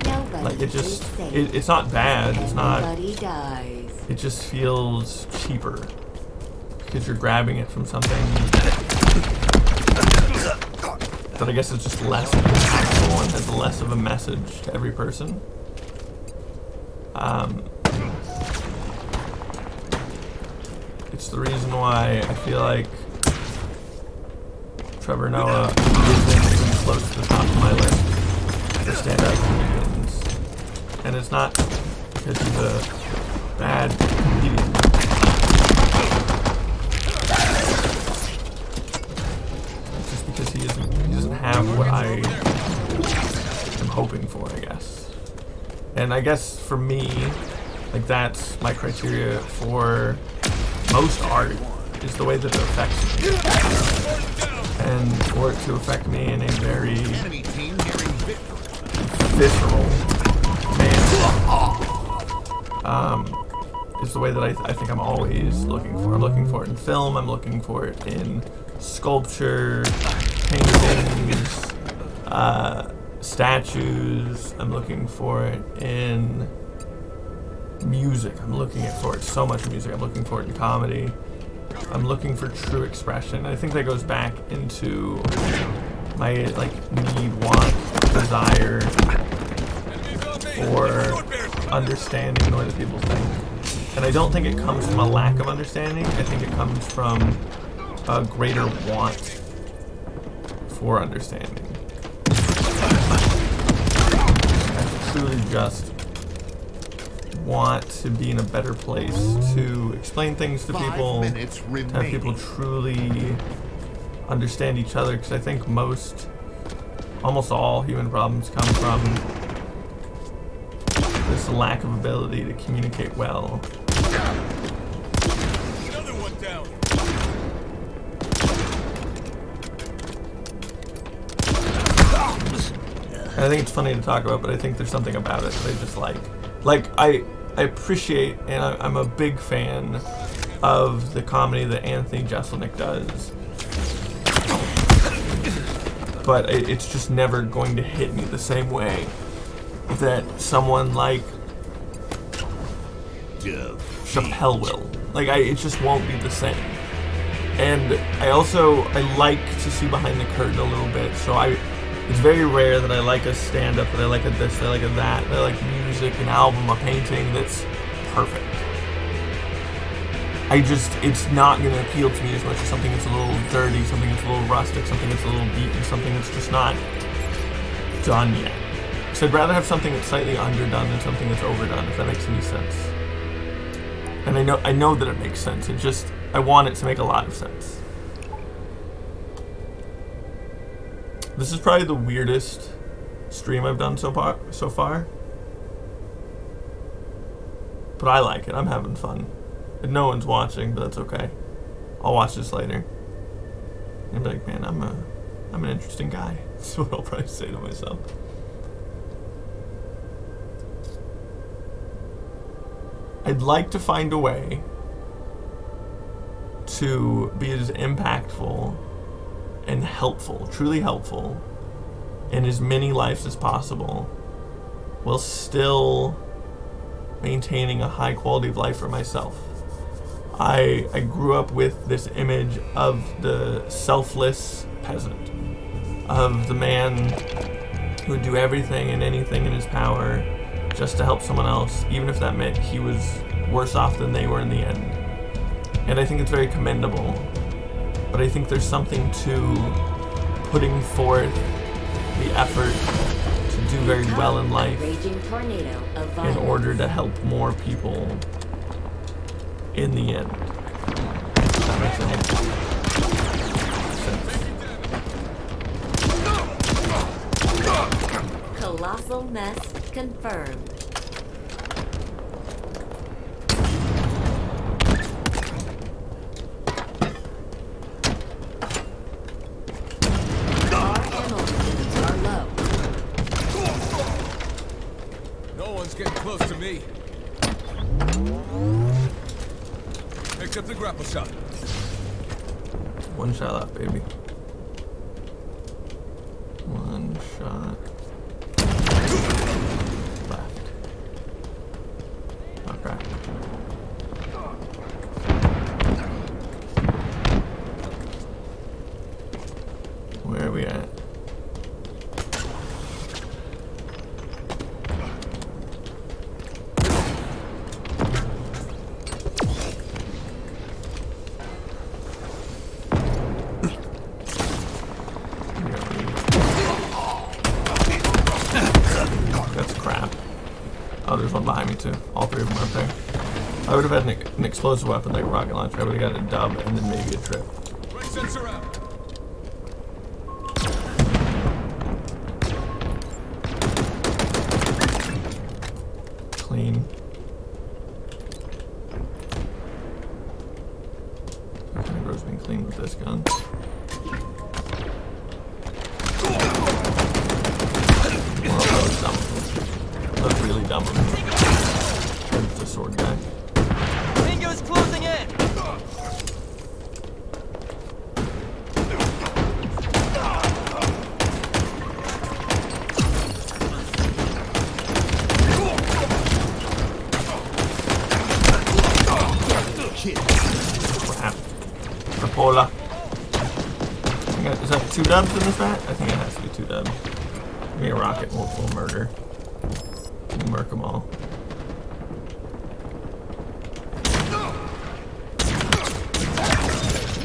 Nobody Like it just, is safe. it's not bad. It's not. Everybody dies. It just feels cheaper because you're grabbing it from something that I guess is just less impactful and has less of a message to every person. It's the reason why I feel like Trevor Noah isn't close to the top of my list for stand-up comedians. And it's not because he's a bad comedian. It's just because he doesn't have what I am hoping for, I guess. And I guess for me, like that's my criteria for most art, is the way that it affects me. And for it to affect me in a very Enemy team nearing victory. visceral manner, is the way that I think I'm always looking for. I'm looking for it in film, I'm looking for it in sculpture, paintings, statues, I'm looking for it in music, I'm looking for it so much in music, I'm looking for it in comedy, I'm looking for true expression. I think that goes back into my like need, want, desire for understanding what other people think. And I don't think it comes from a lack of understanding, I think it comes from a greater want for understanding. I truly just want to be in a better place to explain things to 5 people, minutes to have remaining. people truly understand each other, because I think almost all human problems come from this lack of ability to communicate well. Another one down. And I think it's funny to talk about, but I think there's something about it that I just like. Like, I appreciate, and I'm a big fan of the comedy that Anthony Jeselnik does. But it's just never going to hit me the same way that someone like Chappelle will. Like, it just won't be the same. And I like to see behind the curtain a little bit, so it's very rare that I like a stand-up, that I like a this, that I like a that I like music, an album, a painting that's perfect. It's not going to appeal to me as much as something that's a little dirty, something that's a little rustic, something that's a little beaten, something that's just not done yet. So I'd rather have something that's slightly underdone than something that's overdone, if that makes any sense. And I know that it makes sense, I want it to make a lot of sense. This is probably the weirdest stream I've done so far. But I like it. I'm having fun. And no one's watching, but that's okay. I'll watch this later. And be like, man, I'm an interesting guy. That's what I'll probably say to myself. I'd like to find a way to be as impactful and helpful, truly helpful, in as many lives as possible, while still maintaining a high quality of life for myself. I grew up with this image of the selfless peasant. of the man who would do everything and anything in his power just to help someone else, even if that meant he was worse off than they were in the end. And I think it's very commendable. But I think there's something to putting forth the effort to do very well in life Raging tornado of in violence. order to help more people in the end. Does that make sense? Colossal mess confirmed. Our ammo levels are low. No one's getting close to me. Picked up the grapple shot. One shot left, baby. One shot left. Okay. Where are we at? That's crap. Oh, there's one behind me too. All three of them are up there. I would have had an explosive weapon like a rocket launcher. I would have got a dub and then maybe a trip. Right sensor out. Clean. Kind of gross being clean with this gun. Well, that was dumb of me. That was really dumb of me. I'm just a sword guy. Bingo's closing in! Crap. Crapola. Is that 2 dubs in this match? I think it has to be 2 dubs. Give me a rocket, we'll murder. We'll murk them all.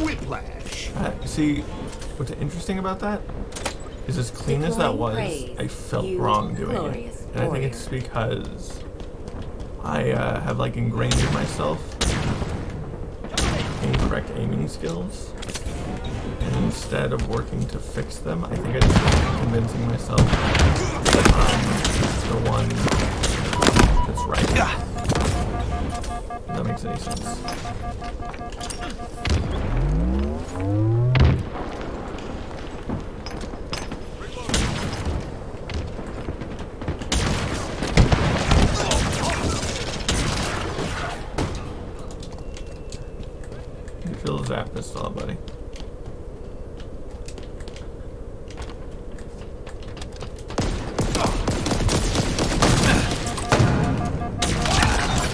Whiplash. See, what's interesting about that is as clean as that was, I felt wrong doing it. And I think it's because I have like ingrained in myself incorrect aiming skills. And instead of working to fix them, I think I just keep convincing myself that I'm the one that's right. If that makes any sense. You feel the zap pistol, buddy.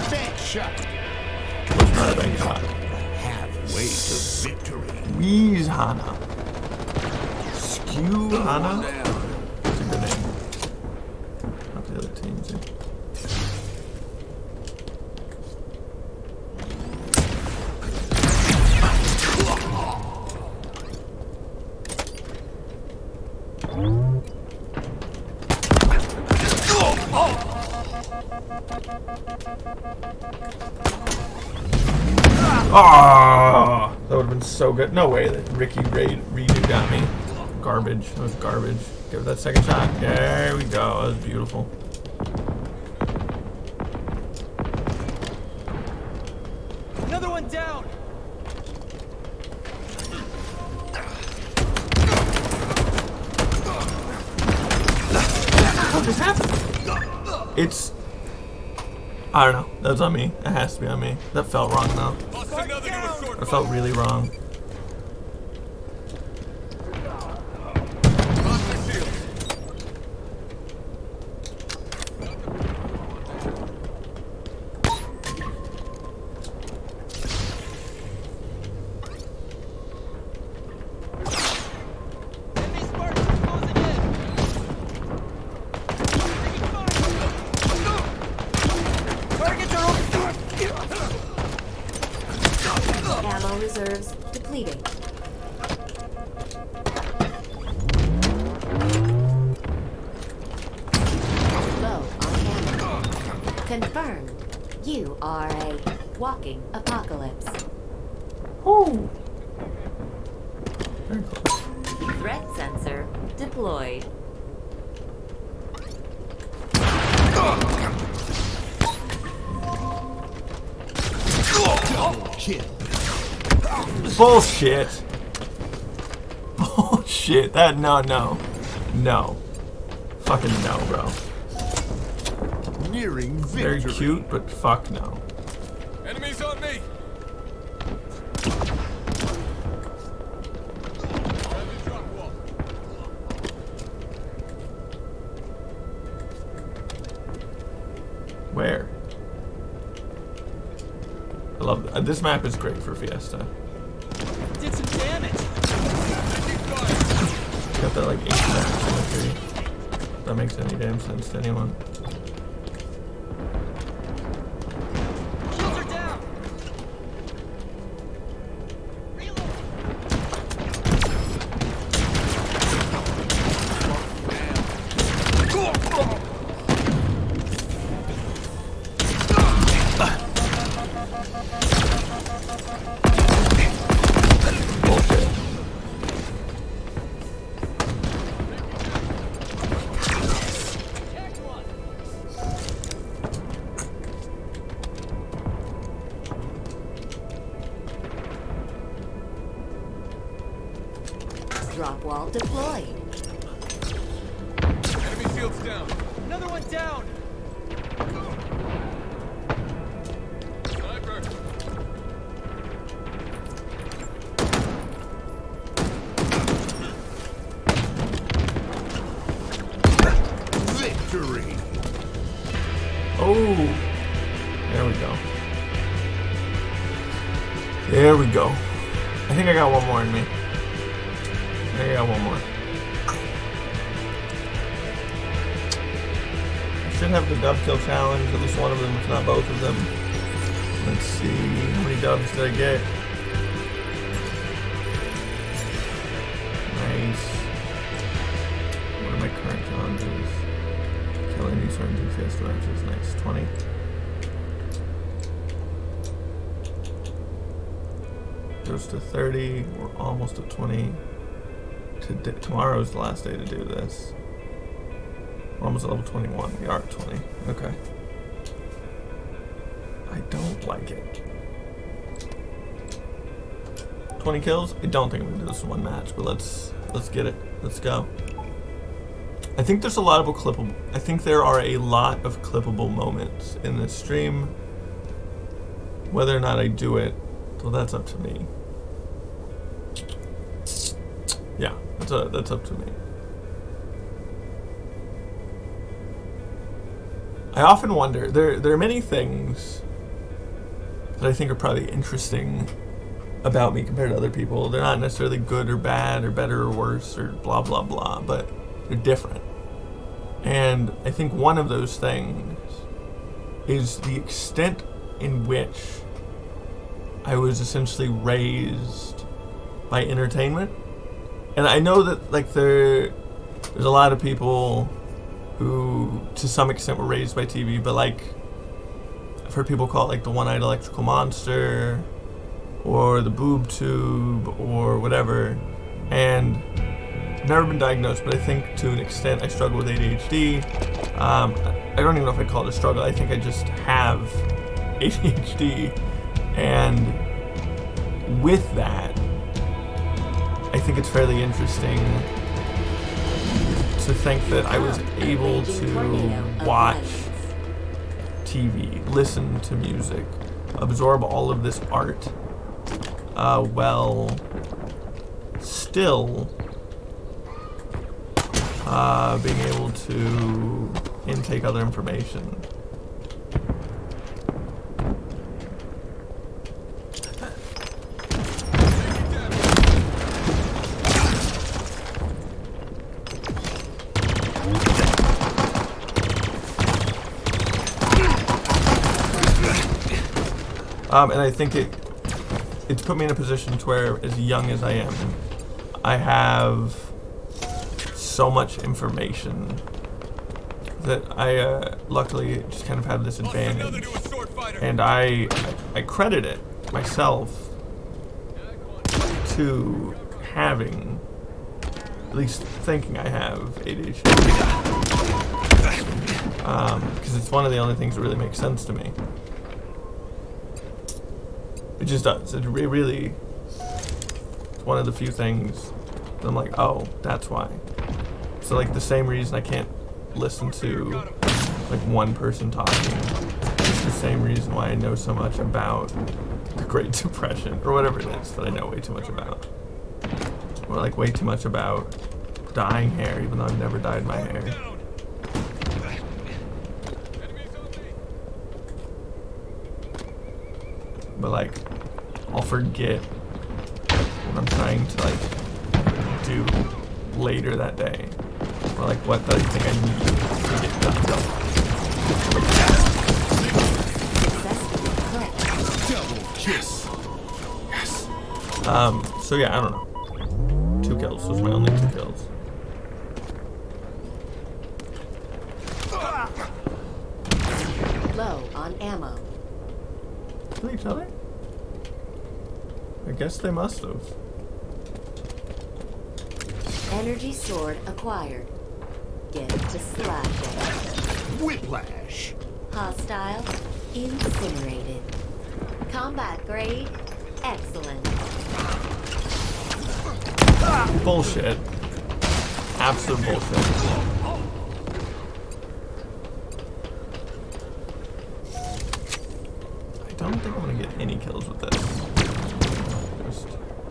Bad shot. What's not a bad shot? Halfway to victory. Squeeze Hana. Skew Hana? That's a good name. Not the other teams. Yeah. Oh, that would have been so good. No way that Ricky redo got me. Garbage. That was garbage. Give it that second shot. There we go. That was beautiful. Another one down! What just happened? It's... I don't know. That was on me. It has to be on me. That felt wrong though. Lost another to a sword It felt really wrong. Lost my shield. Enemy Spartans Confirmed. You are a walking apocalypse. Ooh. Very close. Threat sensor deployed. Double kill. Bullshit. Bullshit. That no. Fucking no, bro. Nearing Very victory. cute, but fuck no. Enemies on me. Grab the drop wall. Where? I love that. This map is great for Fiesta. Did some damage. Taking fire. Got that like 8 map symmetry. If that makes any damn sense to anyone. Shields are down. Bullshit. Check one. Drop wall deployed. Enemy shields down. Another one down. Sniper. Victory. Oh. There we go. There we go. I think I got one more in me. I think I got one more. I should have the dub kill challenge, at least one of them, if not both of them. Let's see, how many dubs did I get? Nice. What are my current challenges? Killing these certain two Fiesta matches. Nice. 20. Goes to 30. We're almost at 20. Tomorrow's the last day to do this. We're almost at level 21. We are at 20. Okay. I don't like it. 20 kills? I don't think I'm gonna do this in one match, but let's get it. Let's go. I think there's a lot of clippable. I think there are a lot of clippable moments in this stream. Whether or not I do it, well, that's up to me. Yeah, that's up to me. I often wonder. There are many things that I think are probably interesting about me compared to other people. They're not necessarily good or bad or better or worse or blah blah blah, but they're different. And I think one of those things is the extent in which I was essentially raised by entertainment. And I know that like there's a lot of people who to some extent were raised by TV, but like I've heard people call it like the one-eyed electrical monster or the boob tube or whatever, and I've never been diagnosed, but I think to an extent I struggle with ADHD. I don't even know if I call it a struggle. I think I just have ADHD, and with that I think it's fairly interesting to think that I was able to watch TV, listen to music, absorb all of this art, while still being able to intake other information. And I think it's put me in a position to where, as young as I am, I have so much information that I luckily just kind of had this Lost another advantage, to a sword fighter. and I credit it myself to having, at least thinking I have ADHD, because it's one of the only things that really makes sense to me. It just does. It really, it's one of the few things that I'm like, oh, that's why. So like the same reason I can't listen to like one person talking, it's the same reason why I know so much about the Great Depression or whatever it is that I know way too much about, or like way too much about dyeing hair, even though I've never dyed my hair. Down. Enemies on me. But like, I'll forget what I'm trying to like do later that day, or like what I think I need to get done. Successfully Double clicked. kiss. So yeah, I don't know. 2 kills. Those are my only 2 kills. Low on ammo. Kill each other? I guess they must have. Energy sword acquired. Get to slashing. Whiplash. Hostile incinerated. Combat grade excellent. Bullshit. Absolute bullshit. I don't think I'm gonna get any kills with this. Just,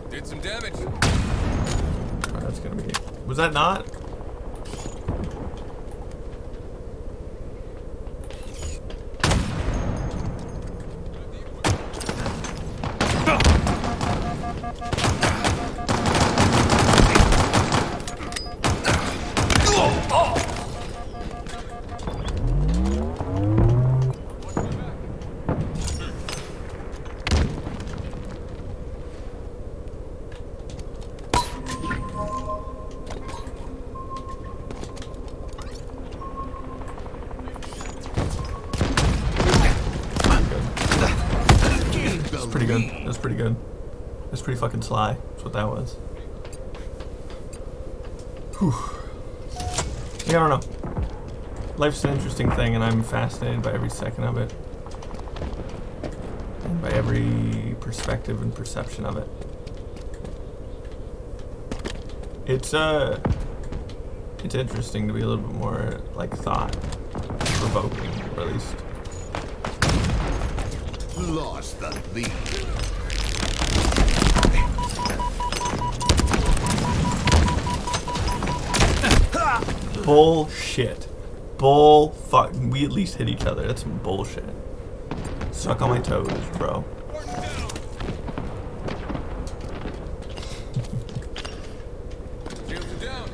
Did some damage. oh, that's gonna be. Was that not? That's pretty good. That's pretty good. That's pretty fucking sly. That's what that was. Whew. Yeah, I don't know. Life's an interesting thing, and I'm fascinated by every second of it, and by every perspective and perception of it. It's interesting to be a little bit more like thought provoking, or at least. Lost the lead. Bullshit. Bull fuck. We at least hit each other. That's some bullshit. Suck on my toes, bro. Shields are down.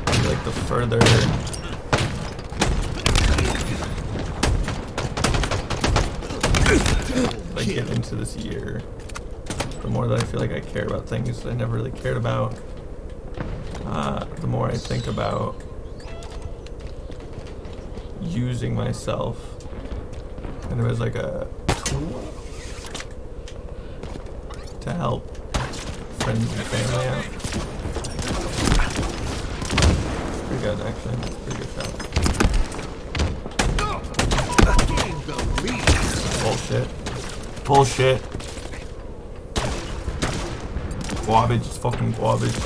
I feel like the further I get into this year, the more that I feel like I care about things that I never really cared about, the more I think about using myself kind of as like a tool to help friends and family out. It's pretty good, actually. It's a pretty good shot. Gain the lead. Bullshit. Bullshit. Garbage. It's fucking garbage.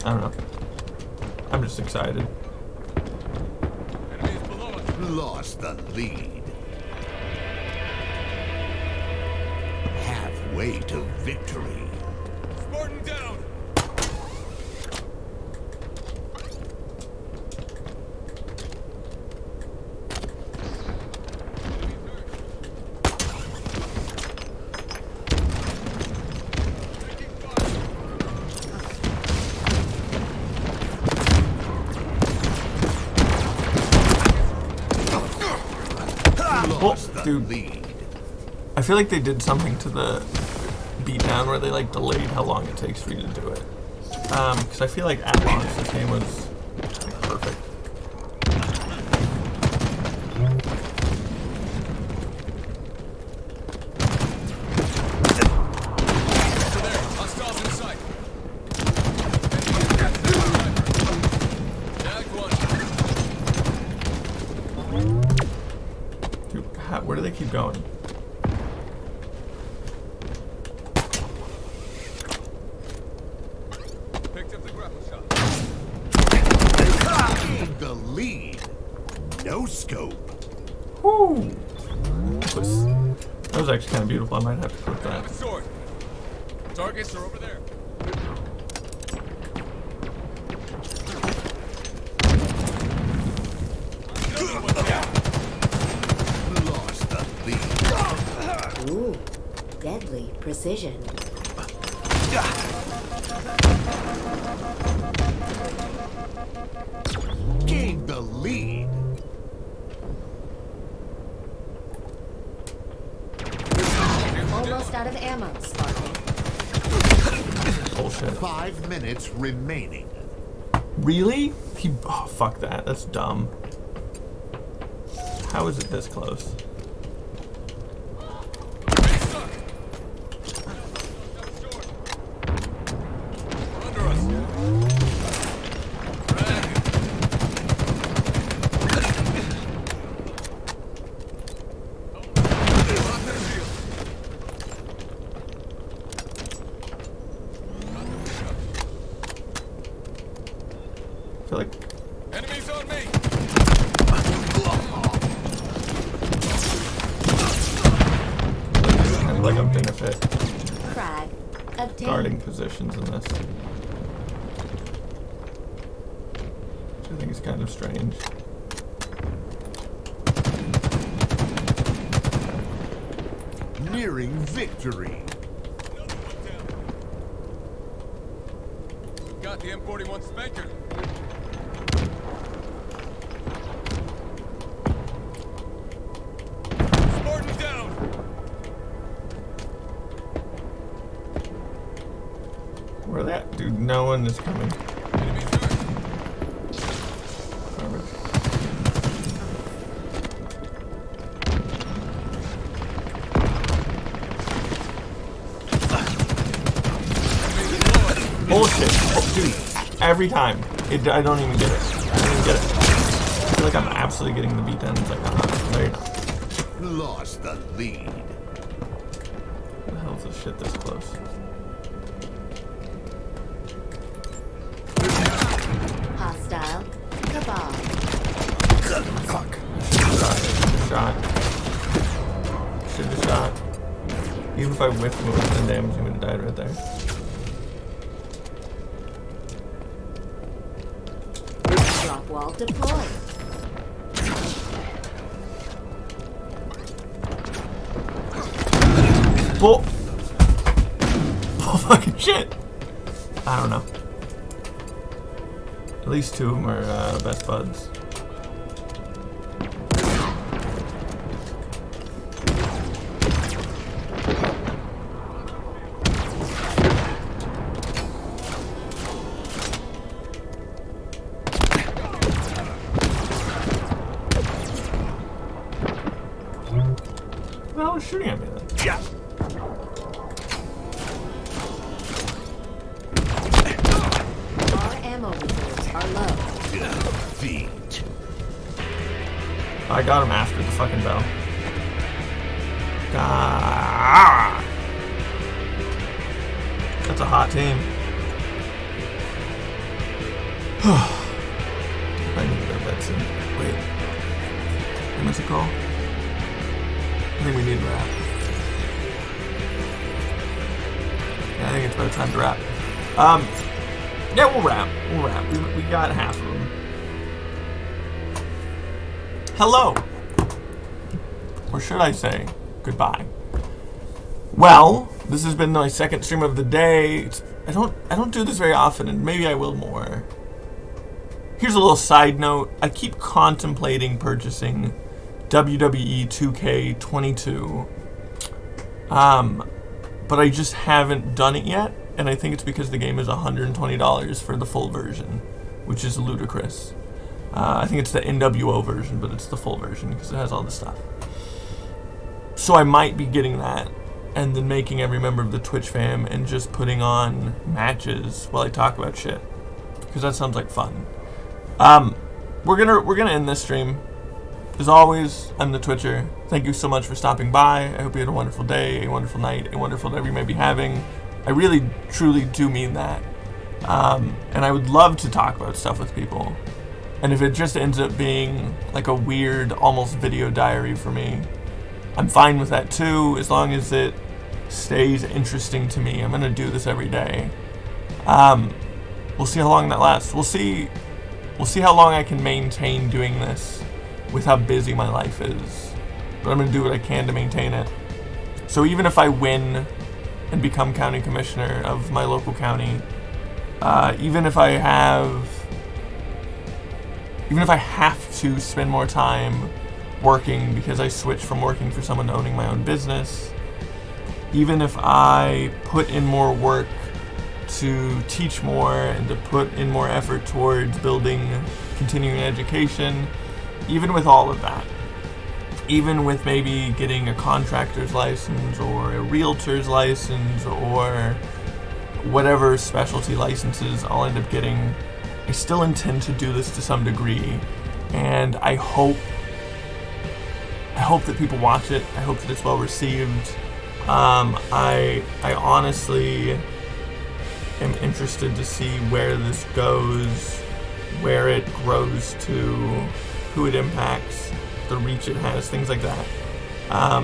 I don't know. I'm just excited. Enemies below us. Lost the lead. Halfway to victory. Spartan down. Lost the dude. lead. I feel like they did something to the beatdown where they like delayed how long it takes for you to do it. Because I feel like at launch this game was perfect. Over there. Hostiles in sight. Tagged one. Dude, where do they keep going? Picked up the grapple shot. Gain the lead. No scope. Woo! That was actually kind of beautiful. I might have to click I have that. a sword. Targets are over there. Lost the lead. Ooh, deadly precision. Gain the lead. Almost out of ammo, Sparky. Bullshit. 5 minutes remaining. Really? Oh, fuck that. That's dumb. How is it this close? Stuck. Under us. Drag. Lock their shield. I feel like Enemies on me. kind of like a benefit Crag obtained. guarding positions in this. Which I think is kind of strange. Nearing victory. Another one down. Got the M41 Spanker. Spartan down. Where that? Dude, no one is coming. Enemies hurt. Garbage. Bullshit. Oh, dude, every time. I don't even get it. I don't even get it. I feel like I'm absolutely getting the beat down. It's like, no, you're not. Lost the lead. What the hell is this shit this close? Hostile. Cabal. Fuck. Shot. Should have shot. Even if I whiffed him with 10 damage, he would have died right there. Drop wall deployed. Bull. Oh, fucking shit. I don't know. At least two of them are best buds. Well, was shooting at me then. Yeah. Our ammo reserves are low. Defeat. I got him after the fucking bell. Ah! That's a hot team. I need to go to bed soon. Wait. How much it call? I think we need to wrap. Yeah, I think it's about time to wrap. Yeah, we'll wrap. We'll wrap. We got half of them. Hello. Or should I say goodbye? Well, this has been my second stream of the day. I don't do this very often, and maybe I will more. Here's a little side note. I keep contemplating purchasing WWE 2K22. But I just haven't done it yet. and I think it's because the game is $120 for the full version, which is ludicrous. I think it's the NWO version, but it's the full version because it has all the stuff. So I might be getting that, and then making every member of the Twitch fam and just putting on matches while I talk about shit, because that sounds like fun. We're gonna end this stream. As always, I'm the Twitcher. Thank you so much for stopping by. I hope you had a wonderful day, a wonderful night, a wonderful whatever you may be having. I really, truly do mean that. And I would love to talk about stuff with people. And if it just ends up being like a weird, almost video diary for me, I'm fine with that too, as long as it stays interesting to me. I'm gonna do this every day. We'll see how long that lasts. We'll see how long I can maintain doing this with how busy my life is. But I'm gonna do what I can to maintain it. So even if I win and become county commissioner of my local county, even if I have to spend more time working because I switched from working for someone to owning my own business, even if I put in more work to teach more and to put in more effort towards building continuing education, even with all of that, even with maybe getting a contractor's license or a realtor's license or whatever specialty licenses I'll end up getting, I still intend to do this to some degree, and I hope that people watch it. I hope that it's well received. I honestly am interested to see where this goes, where it grows to, who it impacts, the reach it has, things like that. I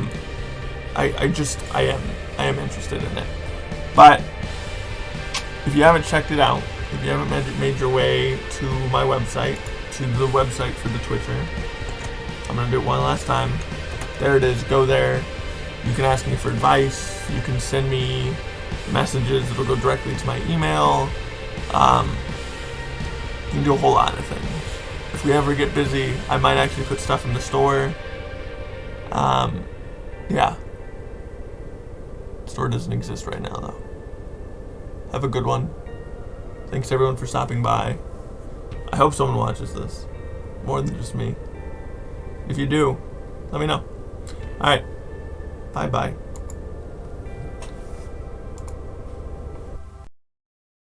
am interested in it. But if you haven't checked it out, if you haven't made your way to my website, to the website for the Twitcher, I'm gonna do it one last time. There it is. Go there. You can ask me for advice. You can send me messages that'll go directly to my email. You can do a whole lot of things. If we ever get busy, I might actually put stuff in the store. Yeah. The store doesn't exist right now, though. Have a good one. Thanks everyone for stopping by. I hope someone watches this. More than just me. If you do, let me know. Alright. Bye-bye.